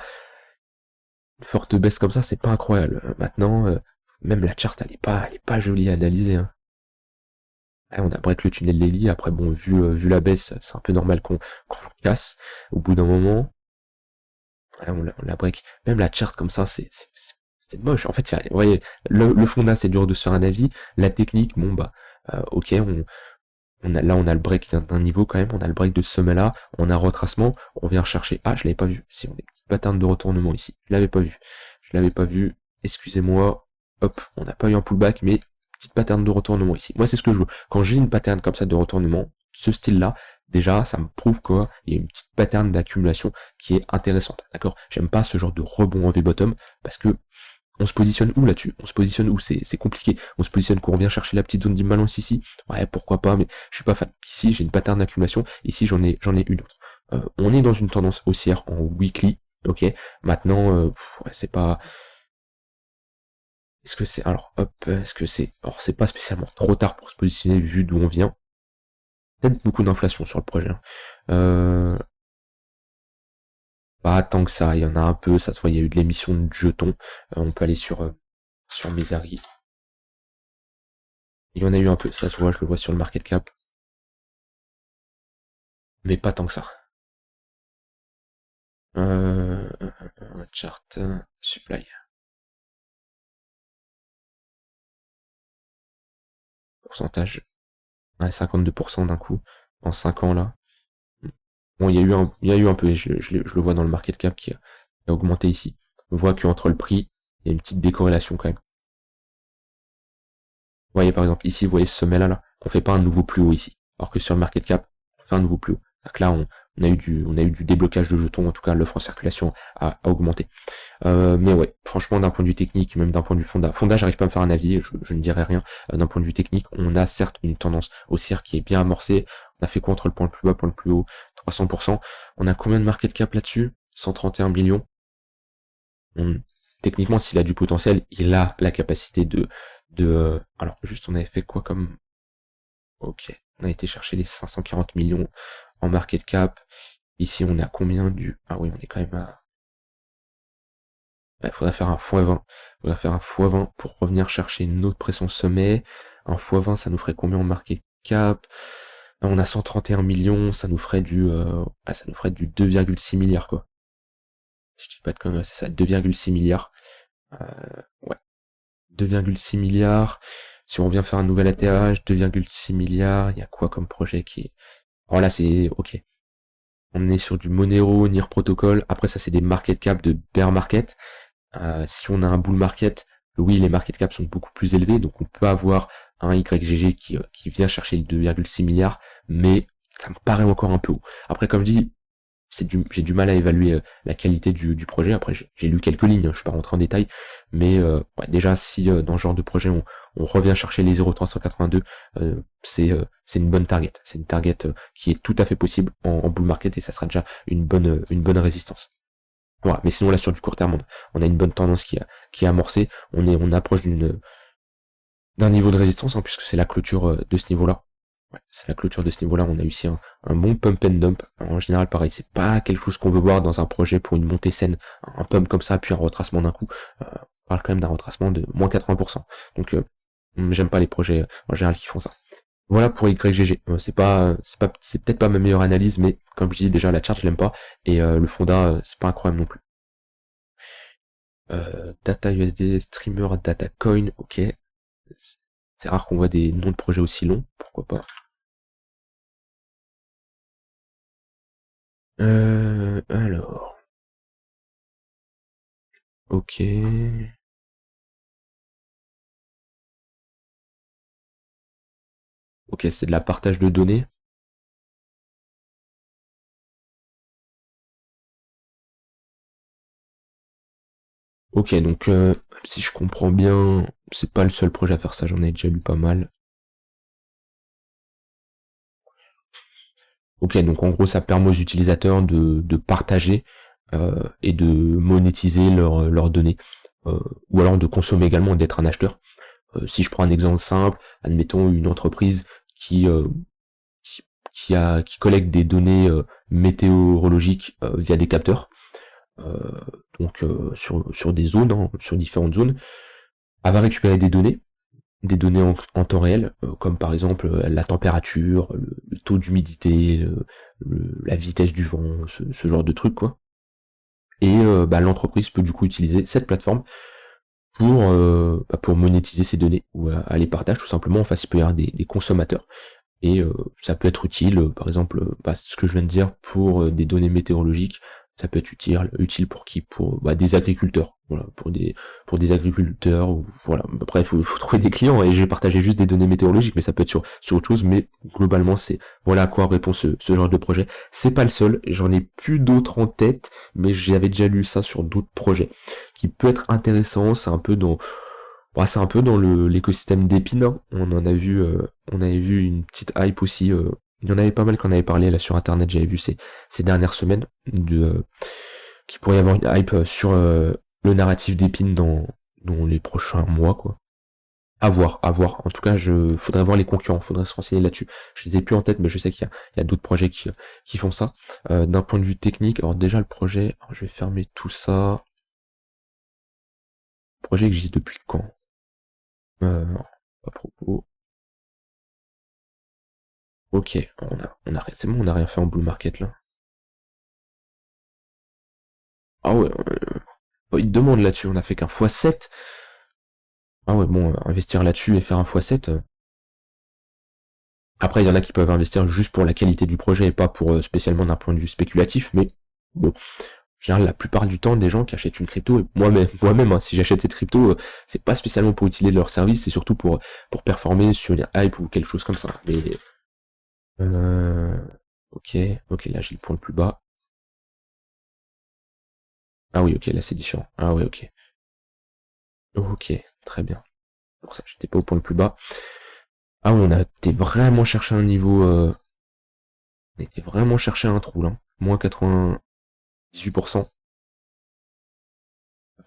forte baisse comme ça, c'est pas incroyable. Maintenant, même la charte, elle est pas jolie à analyser. Hein. Ouais, on a break le tunnel Lely, après bon, vu la baisse, c'est un peu normal qu'on le casse au bout d'un moment. Ouais, on la break. Même la charte comme ça, c'est moche. En fait, vous voyez, le fonda, c'est dur de se faire un avis. La technique, bon bah, ok, on a le break d'un niveau quand même, on a le break de ce sommet-là, on a un retracement, on vient chercher. Ah, je l'avais pas vu. Si on a des petites patterns de retournement ici. Je l'avais pas vu. Je l'avais pas vu. Excusez-moi. Hop, on n'a pas eu un pullback, mais petite pattern de retournement ici. Moi, c'est ce que je veux. Quand j'ai une pattern comme ça de retournement, ce style-là, déjà, ça me prouve qu'il y a une petite pattern d'accumulation qui est intéressante. D'accord? J'aime pas ce genre de rebond en V-bottom parce que on se positionne où là-dessus? On se positionne où? C'est compliqué. On se positionne qu'on revient chercher la petite zone d'imbalance ici. Ouais, pourquoi pas, mais je suis pas fan. Ici, j'ai une pattern d'accumulation. Ici, j'en ai une autre. On est dans une tendance haussière en weekly. Ok. Maintenant, ouais, c'est pas. Est-ce que c'est. Alors, hop, est-ce que c'est. Alors, c'est pas spécialement trop tard pour se positionner vu d'où on vient. Peut-être beaucoup d'inflation sur le projet. Hein. Pas tant que ça. Il y en a un peu. Ça se voit, il y a eu de l'émission de jetons. On peut aller sur Mesari. Il y en a eu un peu, ça se voit, je le vois sur le market cap, mais pas tant que ça. Euh, chart, supply. Pourcentage. Ouais, 52% d'un coup, en 5 ans là. Bon, il y a eu un peu, je le vois dans le market cap qui a augmenté ici. On voit qu'entre le prix, il y a une petite décorrélation quand même. Vous voyez par exemple ici, vous voyez ce sommet là, on fait pas un nouveau plus haut ici. Alors que sur le market cap, on fait un nouveau plus haut. Donc là, on a eu du déblocage de jetons, en tout cas l'offre en circulation a augmenté. Mais ouais, franchement, d'un point de vue technique, même d'un point de vue fonda, j'arrive pas à me faire un avis, je ne dirais rien. D'un point de vue technique, on a certes une tendance haussière qui est bien amorcée. On a fait quoi entre le point le plus bas, point le plus haut? 300%. On a combien de market cap là-dessus? 131 millions. Techniquement, s'il a du potentiel, il a la capacité alors, juste, on avait fait quoi comme Ok. On a été chercher les 540 millions en market cap. Ici, on est à combien du... Ah oui, on est quand même à... Il faudrait faire un x20. Faudrait faire un x20 pour revenir chercher une autre pression sommet. Un x20, ça nous ferait combien en market cap? On a 131 millions, ça nous ferait ça nous ferait du 2,6 milliards, quoi. Si je dis pas de conneries, c'est ça, 2,6 milliards. Ouais. 2,6 milliards. Si on vient faire un nouvel atterrage, 2,6 milliards. Il y a quoi comme projet qui est... Alors là, c'est... Ok. On est sur du Monero, NIR Protocol. Après, ça, c'est des market cap de bear market. Si on a un bull market, oui, les market caps sont beaucoup plus élevés, donc on peut avoir un YGG qui vient chercher les 2,6 milliards, mais ça me paraît encore un peu haut. Après, comme dit, j'ai du mal à évaluer la qualité du projet. Après, j'ai lu quelques lignes, hein, je suis pas rentré en détail, mais ouais, déjà, si dans ce genre de projet, on revient chercher les 0,382, c'est une bonne target. C'est une target qui est tout à fait possible en bull market, et ça sera déjà une bonne résistance. Voilà. Mais sinon là sur du court terme, on a une bonne tendance qui est amorcée. On approche d'un niveau de résistance, hein, puisque c'est la clôture de ce niveau-là. Ouais, c'est la clôture de ce niveau-là. On a eu ici un bon pump and dump. En général, pareil, c'est pas quelque chose qu'on veut voir dans un projet pour une montée saine. Un pump comme ça, puis un retracement d'un coup. On parle quand même d'un retracement de moins 80%. Donc j'aime pas les projets en général qui font ça. Voilà pour YGG. C'est peut-être pas ma meilleure analyse, mais comme je dis déjà, la chart je l'aime pas, et le fonda c'est pas incroyable non plus. Data USD, streamer, data coin, ok. C'est rare qu'on voit des noms de projets aussi longs, pourquoi pas. Alors. Ok. Ok, c'est de la partage de données. Ok, donc si je comprends bien, c'est pas le seul projet à faire ça, j'en ai déjà lu pas mal. Ok, donc en gros, ça permet aux utilisateurs de partager et de monétiser leurs données. Ou alors de consommer également, d'être un acheteur. Si je prends un exemple simple, admettons une entreprise qui, euh, qui collecte des données météorologiques via des capteurs, euh, donc sur des zones, hein, sur différentes zones, elle va récupérer des données en temps réel, comme par exemple la température, le taux d'humidité, la vitesse du vent, ce genre de trucs, quoi. Et l'entreprise peut du coup utiliser cette plateforme pour monétiser ces données, ou à les partage tout simplement. Enfin, il peut y avoir des consommateurs, et ça peut être utile, par exemple, ce que je viens de dire, pour des données météorologiques. Ça peut être utile pour qui? Pour des agriculteurs, voilà, pour des agriculteurs, ou voilà. Après, faut trouver des clients, et j'ai partagé juste des données météorologiques, mais ça peut être sur autre chose. Mais globalement, c'est voilà à quoi répond ce genre de projet. C'est pas le seul, j'en ai plus d'autres en tête, mais j'avais déjà lu ça sur d'autres projets qui peut être intéressant. C'est un peu dans l'écosystème d'Épine, hein. On avait vu une petite hype aussi. Il y en avait pas mal qu'on avait parlé là sur internet. J'avais vu ces dernières semaines qu'il pourrait y avoir une hype sur le narratif d'Épine dans les prochains mois, quoi. À voir, à voir. En tout cas, faudrait voir les concurrents, faudrait se renseigner là-dessus. Je les ai plus en tête, mais je sais qu'il y a d'autres projets qui font ça. D'un point de vue technique, alors déjà le projet, alors je vais fermer tout ça. Le projet existe depuis quand? À propos. Ok, c'est bon, on a rien fait en bull market là. Ah ouais, il te demande là-dessus, on a fait qu'un x7. Ah ouais, bon, investir là-dessus et faire un x7. Après, il y en a qui peuvent investir juste pour la qualité du projet et pas pour spécialement d'un point de vue spéculatif, mais bon, en général, la plupart du temps, des gens qui achètent une crypto, et moi-même, hein, si j'achète cette crypto, c'est pas spécialement pour utiliser leur service, c'est surtout pour performer sur une hype ou quelque chose comme ça. Mais euh, ok, ok, là j'ai le point le plus bas. Ah oui, ok, là c'est différent. Ah ouais, ok. Ok, très bien. Pour ça, j'étais pas au point le plus bas. Ah oui, on a été vraiment chercher un niveau... on a été vraiment chercher un trou, là. Moins 98%.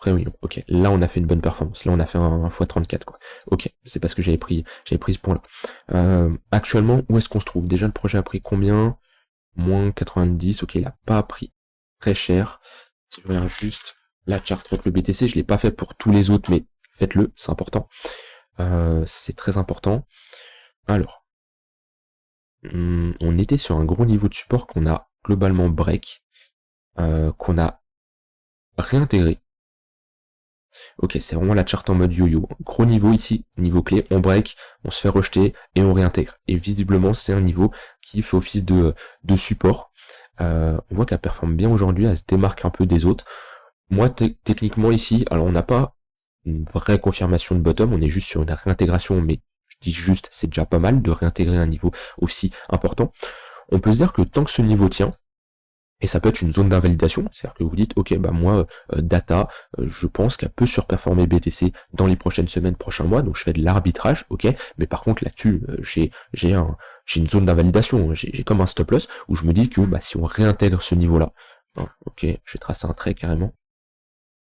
après oui, ok. Là on a fait une bonne performance. Là on a fait un x34 quoi. Ok, c'est parce que j'avais pris ce point là. Actuellement, où est-ce qu'on se trouve? Déjà le projet a pris combien? Moins 90, ok, il a pas pris très cher. Si je regarde juste la charte contre le BTC, je l'ai pas fait pour tous les autres, mais faites-le, c'est important. C'est très important. Alors, on était sur un gros niveau de support qu'on a globalement break, qu'on a réintégré. Ok, c'est vraiment la charte en mode yo-yo. Gros niveau ici, niveau clé, on break, on se fait rejeter et on réintègre. Et visiblement, c'est un niveau qui fait office de support. On voit qu'elle performe bien aujourd'hui, elle se démarque un peu des autres. Moi, techniquement ici, alors on n'a pas une vraie confirmation de bottom, on est juste sur une réintégration, mais je dis juste, c'est déjà pas mal de réintégrer un niveau aussi important. On peut se dire que tant que ce niveau tient, et ça peut être une zone d'invalidation, c'est-à-dire que vous dites, ok, bah moi, data, je pense qu'elle peut surperformer BTC dans les prochaines semaines, prochains mois, donc je fais de l'arbitrage, ok, mais par contre là-dessus, j'ai une zone d'invalidation, j'ai comme un stop loss, où je me dis que bah, si on réintègre ce niveau-là, ok, je vais tracer un trait carrément,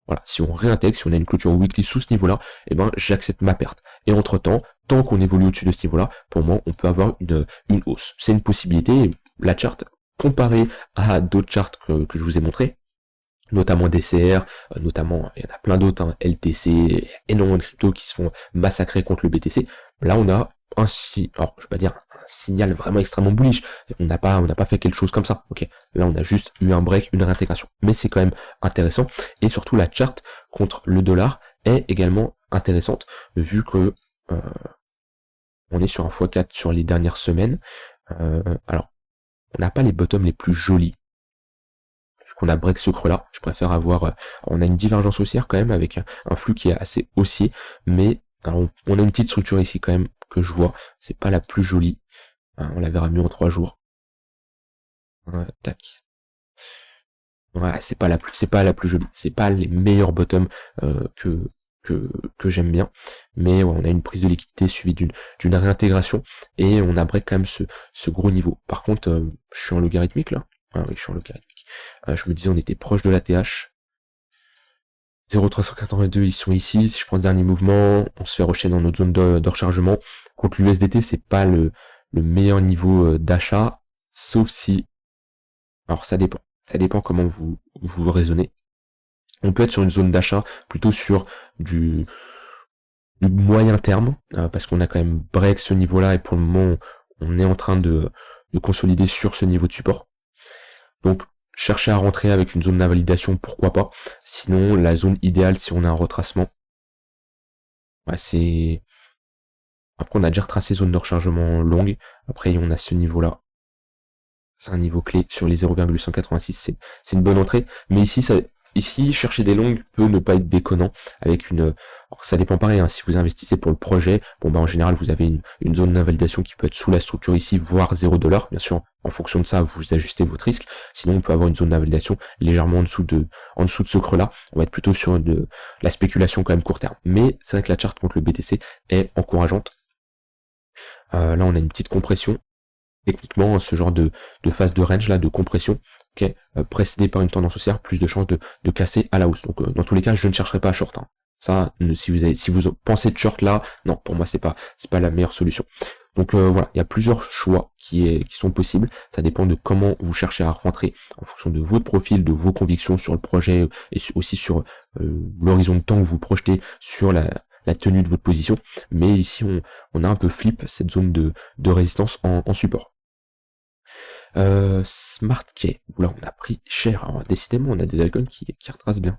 voilà, si on réintègre, si on a une clôture weekly sous ce niveau-là, eh ben j'accepte ma perte. Et entre-temps, tant qu'on évolue au-dessus de ce niveau-là, pour moi, on peut avoir une hausse. C'est une possibilité, la charte, comparée à d'autres charts que je vous ai montré, notamment DCR, notamment, il y en a plein d'autres, hein, LTC, énormément de cryptos qui se font massacrer contre le BTC. Là, on a alors, je vais pas dire un signal vraiment extrêmement bullish. On n'a pas fait quelque chose comme ça. Ok. Là, on a juste eu un break, une réintégration. Mais c'est quand même intéressant. Et surtout, la charte contre le dollar est également intéressante, vu que, on est sur un x4 sur les dernières semaines. Alors, on n'a pas les bottoms les plus jolis. Qu'on a break ce creux là, je préfère avoir, on a une divergence haussière quand même avec un flux qui est assez haussier, mais alors, on a une petite structure ici quand même que je vois, c'est pas la plus jolie, on la verra mieux en 3 jours. Tac. Ouais, c'est pas la plus jolie, c'est pas les meilleurs bottoms que j'aime bien, mais ouais, on a une prise de liquidité suivie d'une réintégration et on a break quand même ce gros niveau. Par contre, je suis en logarithmique là. Ah oui, je suis en logarithmique. Je me disais on était proche de la TH. 0,382 ils sont ici, si je prends le dernier mouvement, on se fait rusher dans notre zone de rechargement. Contre l'USDT, c'est pas le meilleur niveau d'achat, sauf si... Alors ça dépend comment vous raisonnez. On peut être sur une zone d'achat plutôt sur du moyen terme, parce qu'on a quand même break ce niveau-là et pour le moment on est en train de consolider sur ce niveau de support. Donc chercher à rentrer avec une zone d'invalidation, pourquoi pas. Sinon, la zone idéale, si on a un retracement, ouais, c'est... Après, on a déjà retracé zone de rechargement longue. Après, on a ce niveau-là. C'est un niveau clé sur les 0,186. C'est une bonne entrée. Mais ici, chercher des longues peut ne pas être déconnant avec une... Alors, ça dépend pareil, hein, si vous investissez pour le projet, bon bah en général vous avez une zone d'invalidation qui peut être sous la structure ici, voire $0. Bien sûr, en fonction de ça, vous ajustez votre risque. Sinon, on peut avoir une zone d'invalidation légèrement en dessous de ce creux-là. On va être plutôt sur de la spéculation quand même court terme. Mais c'est vrai que la charte contre le BTC est encourageante. Là, on a une petite compression. Techniquement, ce genre de phase de range là, de compression, okay, précédé par une tendance haussière, plus de chances de casser à la hausse. Donc dans tous les cas, je ne chercherai pas à short. Hein. Ça, si vous pensez de short là, non, pour moi c'est pas la meilleure solution. Donc voilà, il y a plusieurs choix qui sont possibles. Ça dépend de comment vous cherchez à rentrer en fonction de votre profil, de vos convictions sur le projet et aussi sur l'horizon de temps que vous projetez sur la tenue de votre position. Mais ici, on a un peu flip cette zone de résistance en support. Smart Key, là on a pris cher. Alors, décidément, on a des altcoins qui retracent bien.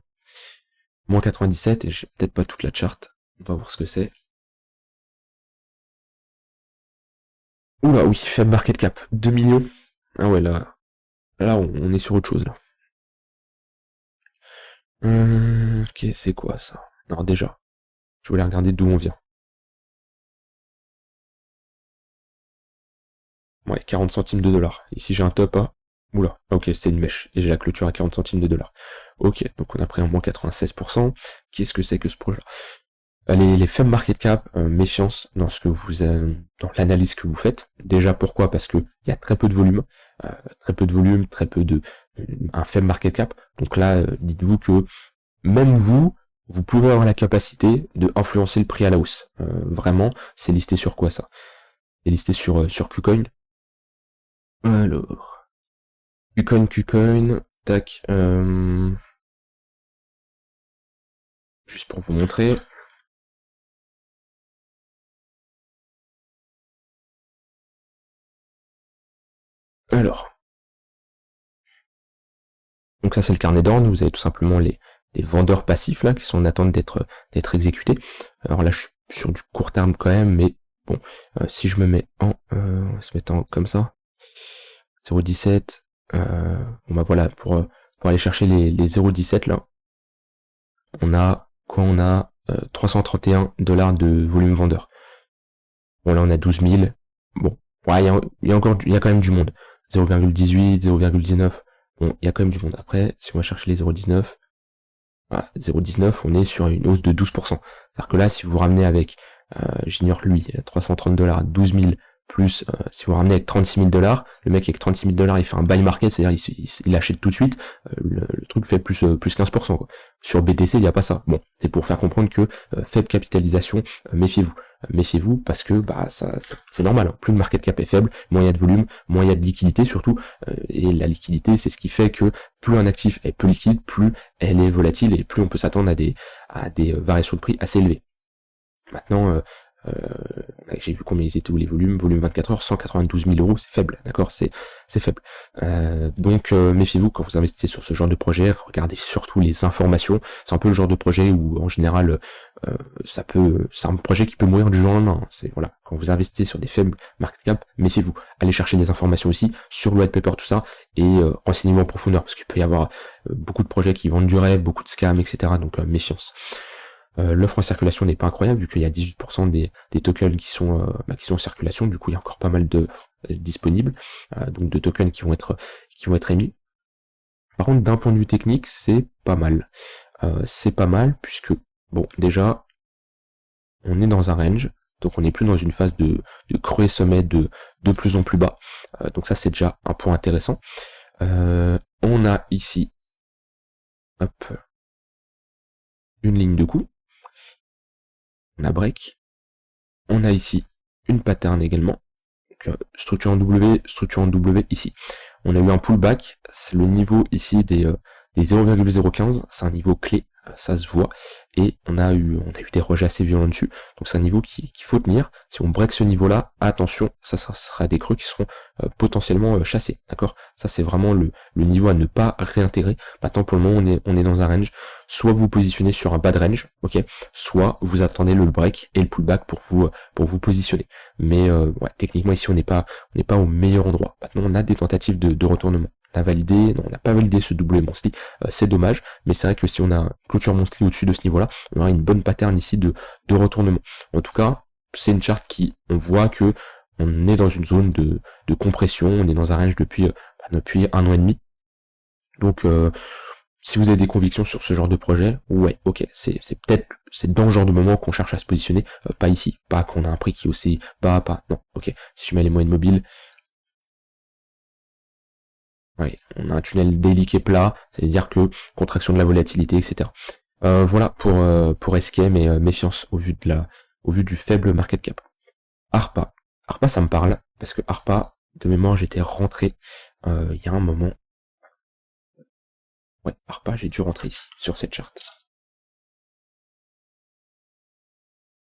Moins 97 et j'ai peut-être pas toute la charte. On va voir ce que c'est. Oula, oui, faible market cap. 2 millions. Ah ouais, là on est sur autre chose, là. Ok, c'est quoi, ça? Alors déjà, je voulais regarder d'où on vient. Ouais, 40 centimes de dollars. Ici, j'ai un top à... Oula, ok, c'est une mèche. Et j'ai la clôture à 40 centimes de dollars. Ok, donc on a pris un moins 96%. Qu'est-ce que c'est que ce projet-là? Les faibles market cap, méfiance dans ce que dans l'analyse que vous faites. Déjà, pourquoi? Parce que il y a très peu de volume. Un faible market cap. Donc là, dites-vous que même vous, vous pouvez avoir la capacité de influencer le prix à la hausse. Vraiment, c'est listé sur quoi ça? C'est listé sur KuCoin. Alors, KuCoin, tac, juste pour vous montrer. Alors, donc ça c'est le carnet d'ordre, vous avez tout simplement les vendeurs passifs là qui sont en attente d'être exécutés. Alors là je suis sur du court terme quand même, mais bon, si je me mets on va se mettre en comme ça, 0,17, bon bah voilà, pour aller chercher les 0,17 là, on a quoi? On a 331 $ de volume vendeur. Bon là on a 12 000, bon, ouais, il y a quand même du monde. 0,18, 0,19, bon, il y a quand même du monde. Après, si on va chercher les 0,19, voilà, 0,19, on est sur une hausse de 12%. C'est-à-dire que là, si vous ramenez avec, j'ignore lui, 330 $, 12 000, plus, si vous ramenez avec 36 000 $, le mec avec 36 000 $, il fait un buy market, c'est-à-dire il achète tout de suite, le truc fait plus 15%, quoi. Sur BTC, il n'y a pas ça. Bon, c'est pour faire comprendre que faible capitalisation, méfiez-vous. Méfiez-vous parce que bah c'est normal, hein. Plus le market cap est faible, moins il y a de volume, moins il y a de liquidité surtout, et la liquidité c'est ce qui fait que plus un actif est peu liquide, plus elle est volatile et plus on peut s'attendre à des variations de prix assez élevées. Maintenant, j'ai vu combien ils étaient où les volumes, volume 24 heures, 192 000 €, c'est faible, d'accord, c'est faible. Donc méfiez-vous quand vous investissez sur ce genre de projet, regardez surtout les informations. C'est un peu le genre de projet où en général c'est un projet qui peut mourir du jour au lendemain. C'est voilà, quand vous investissez sur des faibles market cap, méfiez-vous. Allez chercher des informations aussi sur le white paper, tout ça, et renseignez-vous en profondeur, parce qu'il peut y avoir beaucoup de projets qui vendent du rêve, beaucoup de scams, etc. Donc méfiance. L'offre en circulation n'est pas incroyable vu qu'il y a 18% des tokens qui sont en circulation, du coup il y a encore pas mal de disponibles, donc de tokens qui vont être émis. Par contre, d'un point de vue technique, c'est pas mal. Puisque bon, déjà on est dans un range, donc on n'est plus dans une phase de creux sommet de plus en plus bas. Donc ça c'est déjà un point intéressant. On a ici hop, une ligne de coup. On a break. On a ici une pattern également. Donc, structure en W ici. On a eu un pullback. C'est le niveau ici des 0,015. C'est un niveau clé. Ça se voit. Et on a eu des rejets assez violents dessus. Donc c'est un niveau qu'il faut tenir. Si on break ce niveau-là, attention, ça sera des creux qui seront potentiellement chassés. D'accord? Ça c'est vraiment le niveau à ne pas réintégrer. Maintenant pour le moment on est dans un range. Soit vous positionnez sur un bad range, ok, soit vous attendez le break et le pullback pour vous positionner. Mais ouais, techniquement ici on n'est pas au meilleur endroit. Maintenant on a des tentatives de retournement. On a validé, non, on n'a pas validé ce double monthly, c'est dommage, mais c'est vrai que si on a une clôture monthly au-dessus de ce niveau-là, on aura une bonne pattern ici de retournement. En tout cas, c'est une charte qui, on voit que on est dans une zone de compression, on est dans un range depuis 1 an et demi. Donc si vous avez des convictions sur ce genre de projet, ouais, ok, c'est dans le genre de moment qu'on cherche à se positionner, pas ici, pas qu'on a un prix qui est aussi bas, pas, non, ok, si je mets les moyennes mobiles, ouais, on a un tunnel daily qui est plat, c'est-à-dire que contraction de la volatilité, etc. Voilà pour SKM et méfiance au vu du faible market cap. ARPA ça me parle, parce que ARPA, de mémoire j'étais rentré il y a un moment. Ouais, ARPA, j'ai dû rentrer ici, sur cette charte.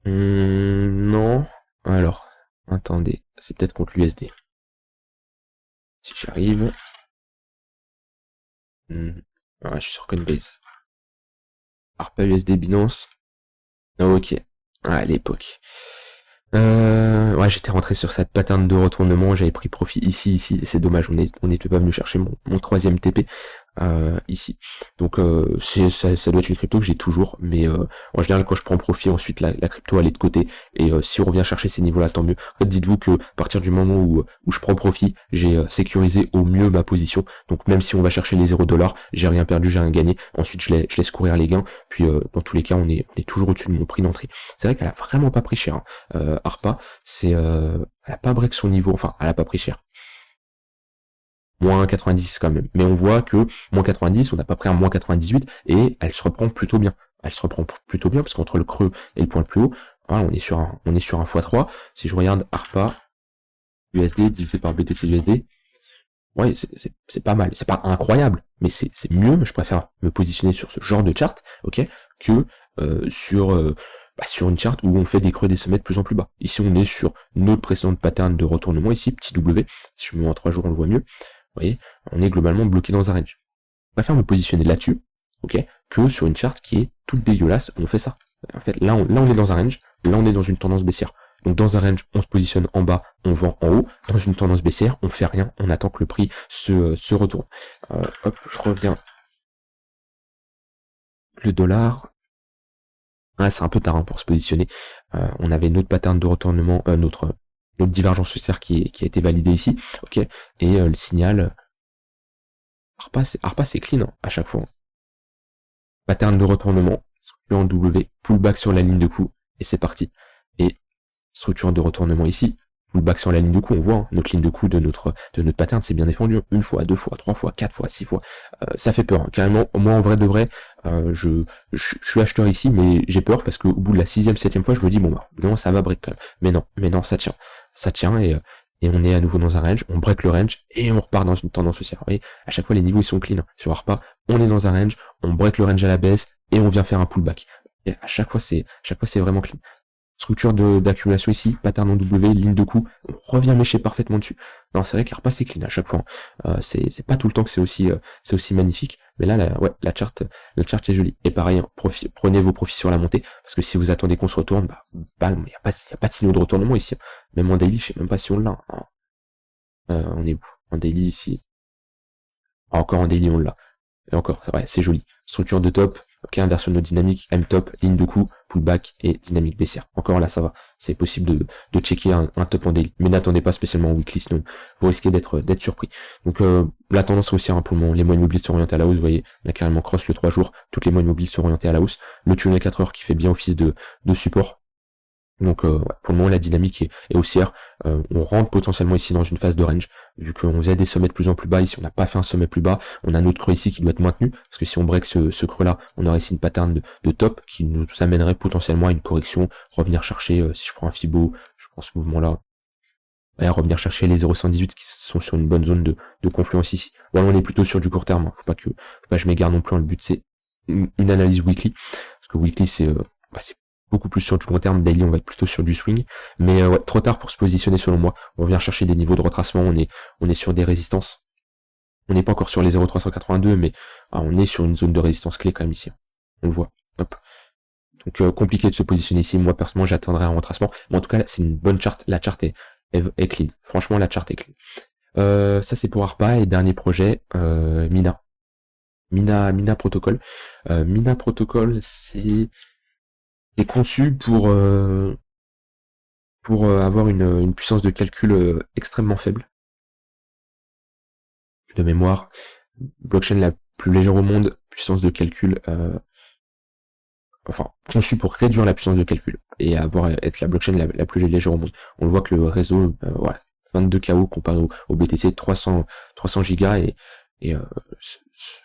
Non. Alors, attendez, c'est peut-être contre l'USD. Si j'arrive. Ah, je suis sur Coinbase. ARPA USD Binance. Ok. Ah, à l'époque. Ouais, j'étais rentré sur cette pattern de retournement, j'avais pris profit ici, et c'est dommage, on n'était pas venu chercher mon troisième TP ici. Donc ça doit être une crypto que j'ai toujours, mais en général quand je prends profit, ensuite la crypto elle est de côté, et si on revient chercher ces niveaux-là, tant mieux. En fait, dites-vous que à partir du moment où je prends profit, j'ai sécurisé au mieux ma position, donc même si on va chercher les 0 $, j'ai rien perdu, j'ai rien gagné, ensuite je laisse courir les gains, puis dans tous les cas on est toujours au-dessus de mon prix d'entrée. C'est vrai qu'elle a vraiment pas pris cher, hein. ARPA, elle a pas break son niveau, enfin elle a pas pris cher. Moins 90 quand même, mais on voit que moins 90, on n'a pas pris un moins 98 et elle se reprend plutôt bien. elle se reprend plutôt bien, parce qu'entre le creux et le point le plus haut, voilà, on est sur un x3. Si je regarde ARPA, USD divisé par BTC USD, ouais, c'est pas mal. C'est pas incroyable, mais c'est mieux. Je préfère me positionner sur ce genre de chart, ok, que sur une charte où on fait des creux et des sommets de plus en plus bas. Ici, on est sur notre précédente pattern de retournement, ici, petit W. Si je me mets en 3 jours, on le voit mieux. Vous voyez, on est globalement bloqué dans un range. Je préfère me positionner là-dessus, ok, que sur une charte qui est toute dégueulasse, on fait ça. En fait, là on est dans un range, là on est dans une tendance baissière. Donc dans un range, on se positionne en bas, on vend en haut. Dans une tendance baissière, on fait rien, on attend que le prix se retourne. Hop, je reviens. Le dollar. Ah, c'est un peu tard hein, pour se positionner. On avait notre pattern de retournement, notre divergence haussière qui a été validée ici, ok. Et le signal. ARPA c'est clean hein, à chaque fois. Pattern de retournement, structure en W, pullback sur la ligne de coup, et c'est parti. Et structure de retournement ici, pullback sur la ligne de coup, on voit hein, notre ligne de coup de notre pattern, c'est bien défendu, une fois, 2 fois, 3 fois, 4 fois, 6 fois, ça fait peur, hein. Carrément, moi en vrai de vrai, je suis acheteur ici, mais j'ai peur parce qu'au bout de la 6e, 7e fois, je me dis, bon bah, non, ça va break quand même. Mais non, ça tient, et on est à nouveau dans un range, on break le range, et on repart dans une tendance haussière. Vous voyez, à chaque fois les niveaux ils sont clean, hein. Sur ARPA, on est dans un range, on break le range à la baisse, et on vient faire un pullback. Et à chaque fois c'est vraiment clean. Structure d'accumulation ici, pattern en W, ligne de coup, on revient lécher parfaitement dessus. Non, c'est vrai qu'ARPA c'est clean à chaque fois. C'est pas tout le temps que c'est aussi magnifique, mais là, la chart est jolie. Et pareil, hein, prenez vos profits sur la montée, parce que si vous attendez qu'on se retourne, il n'y a pas de signaux de retournement ici. Même en daily, je sais même pas si on l'a. Hein. On est où en daily ici? Encore en daily, on l'a. Et encore, ouais, c'est joli. Structure de top, ok, inversion de notre dynamique, M-top, ligne de coup, pullback et dynamique baissière. Encore là, ça va. C'est possible de checker un top en daily. Mais n'attendez pas spécialement en weekly, sinon vous risquez d'être surpris. Donc la tendance aussi, hein, pour le moment, les moyennes mobiles sont orientées à la hausse, vous voyez, on a carrément cross le 3 jours, toutes les moyennes mobiles sont orientées à la hausse. Le tunnel 4 heures qui fait bien office de support. Donc pour le moment la dynamique est haussière, on rentre potentiellement ici dans une phase de range, vu qu'on faisait des sommets de plus en plus bas, ici on n'a pas fait un sommet plus bas, on a notre creux ici qui doit être maintenu, parce que si on break ce creux là, on aurait ici une pattern de top qui nous amènerait potentiellement à une correction, revenir chercher, si je prends un Fibo, je prends ce mouvement là, et revenir chercher les 0,118 qui sont sur une bonne zone de confluence ici. Voilà, on est plutôt sur du court terme, hein. Faut pas que je m'égare non plus, hein. Le but c'est une analyse weekly, parce que weekly c'est beaucoup plus sur du long terme, daily on va être plutôt sur du swing, mais ouais, trop tard pour se positionner selon moi. On vient chercher des niveaux de retracement, on est sur des résistances. On n'est pas encore sur les 0,382, mais on est sur une zone de résistance clé quand même ici. On le voit. Hop. Donc compliqué de se positionner ici. Moi personnellement j'attendrai un retracement. Mais en tout cas là c'est une bonne charte. La charte est clean. Franchement la charte est clean. Ça c'est pour ARPA et dernier projet, Mina. Mina Protocol. Mina Protocol c'est conçu pour avoir une puissance de calcul extrêmement faible. De mémoire, blockchain la plus légère au monde, puissance de calcul, conçu pour réduire la puissance de calcul et être la blockchain la plus légère au monde. On le voit que le réseau, 22 KO comparé au BTC, 300 gigas et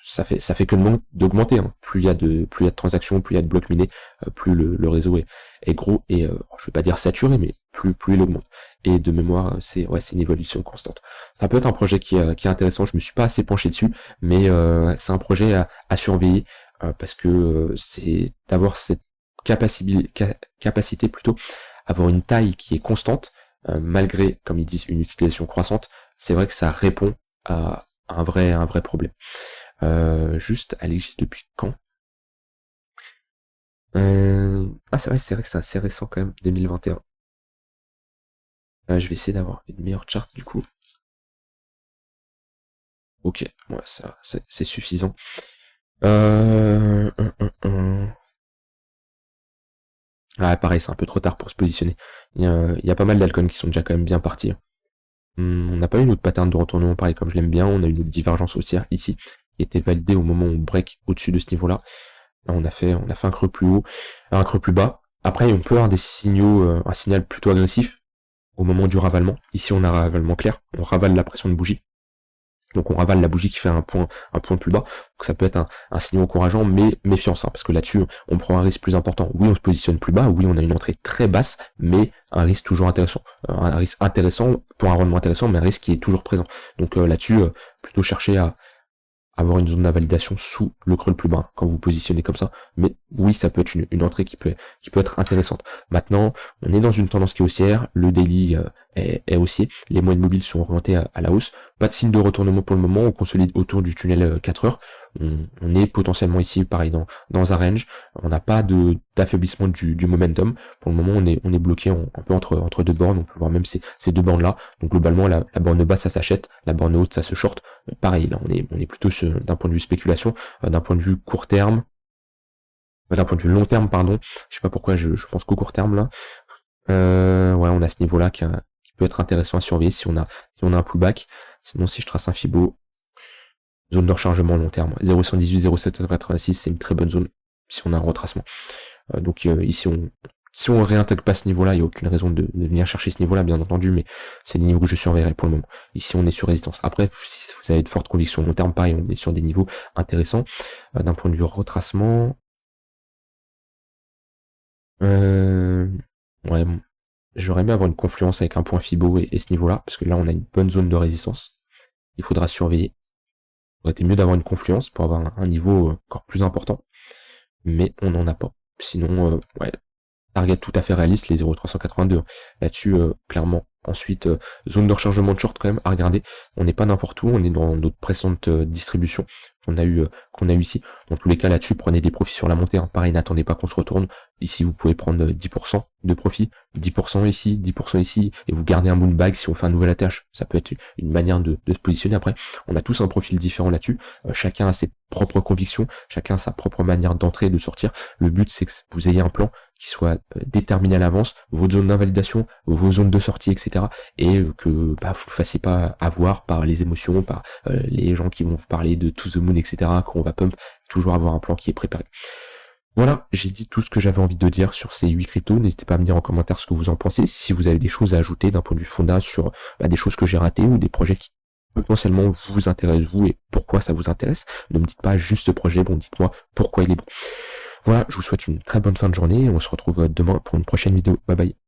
ça fait que d'augmenter, hein. Plus il y a de transactions, plus il y a de blocs minés, plus le réseau est gros et je vais pas dire saturé, mais plus il augmente. Et de mémoire, c'est une évolution constante. Ça peut être un projet qui est intéressant. Je me suis pas assez penché dessus, mais c'est un projet à surveiller parce que c'est d'avoir cette capacité plutôt, avoir une taille qui est constante malgré, comme ils disent, une utilisation croissante. C'est vrai que ça répond à un vrai problème. Juste, elle existe depuis quand? C'est vrai que c'est assez récent quand même, 2021. Je vais essayer d'avoir une meilleure charte du coup. Ok, ouais, ça c'est suffisant. Pareil, c'est un peu trop tard pour se positionner. Il y a pas mal d'alcools qui sont déjà quand même bien partis. On n'a pas eu notre pattern de retournement pareil comme je l'aime bien, on a eu notre divergence haussière ici, qui était validée au moment où on break au-dessus de ce niveau-là. Là, on a fait un creux plus haut, un creux plus bas. Après, on peut avoir des signaux, un signal plutôt agressif au moment du ravalement. Ici, on a un ravalement clair, on ravale la pression de bougie. Donc on ravale la bougie qui fait un point plus bas. Donc ça peut être un signe encourageant, mais méfiance, hein, parce que là-dessus, on prend un risque plus important. Oui, on se positionne plus bas, oui, on a une entrée très basse, mais un risque toujours intéressant. Un risque intéressant pour un rendement intéressant, mais un risque qui est toujours présent. Donc là-dessus, plutôt chercher à avoir une zone d'invalidation sous le creux le plus bas, quand vous positionnez comme ça. Mais oui, ça peut être une entrée qui peut être intéressante. Maintenant, on est dans une tendance qui est haussière, le daily est haussier, les moyennes mobiles sont orientés à la hausse, pas de signe de retournement pour le moment, on consolide autour du tunnel 4 heures, on est potentiellement ici, pareil, dans un range, on n'a pas d'affaiblissement du momentum, pour le moment on est bloqué un peu entre deux bornes, on peut voir même ces deux bornes là, donc globalement la borne basse ça s'achète, la borne haute ça se short, pareil, là on est plutôt d'un point de vue spéculation, d'un point de vue court terme, d'un point de vue long terme, pardon, je sais pas pourquoi je pense qu'au court terme là, ouais, on a ce niveau là qui peut être intéressant à surveiller si on a un pullback. Sinon, si je trace un Fibo, zone de rechargement long terme, 0,118, 0,786, c'est une très bonne zone si on a un retracement. Donc ici, si on réintègre pas ce niveau-là, il n'y a aucune raison de venir chercher ce niveau-là, bien entendu, mais c'est les niveaux que je surveillerai pour le moment. Ici, on est sur résistance. Après, si vous avez de fortes convictions long terme, pareil, on est sur des niveaux intéressants. D'un point de vue retracement, ouais, bon. J'aurais aimé avoir une confluence avec un point Fibo et ce niveau-là, parce que là, on a une bonne zone de résistance. Il faudra surveiller. Ça aurait été mieux d'avoir une confluence pour avoir un niveau encore plus important, mais on n'en a pas. Sinon, ouais, target tout à fait réaliste, les 0,382. Là-dessus, clairement. Ensuite, zone de rechargement de short quand même à regarder. On n'est pas n'importe où, on est dans notre précédente distribution qu'on a eu ici. Dans tous les cas, là-dessus, prenez des profits sur la montée. Hein. Pareil, n'attendez pas qu'on se retourne. Ici, vous pouvez prendre 10% de profit, 10% ici, 10% ici, et vous gardez un moon bag si on fait un nouvel attach. Ça peut être une manière de se positionner. Après, on a tous un profil différent là-dessus. Chacun a ses propres convictions, chacun a sa propre manière d'entrer et de sortir. Le but, c'est que vous ayez un plan qui soit déterminé à l'avance, vos zones d'invalidation, vos zones de sortie, etc. Et que vous ne vous fassiez pas avoir par les émotions, par les gens qui vont vous parler de to the moon, etc. Qu'on va pump, toujours avoir un plan qui est préparé. Voilà, j'ai dit tout ce que j'avais envie de dire sur ces 8 cryptos. N'hésitez pas à me dire en commentaire ce que vous en pensez, si vous avez des choses à ajouter d'un point de vue fonda sur des choses que j'ai ratées ou des projets qui potentiellement vous intéressent vous et pourquoi ça vous intéresse. Ne me dites pas juste ce projet, bon, dites-moi pourquoi il est bon. Voilà, je vous souhaite une très bonne fin de journée et on se retrouve demain pour une prochaine vidéo. Bye bye.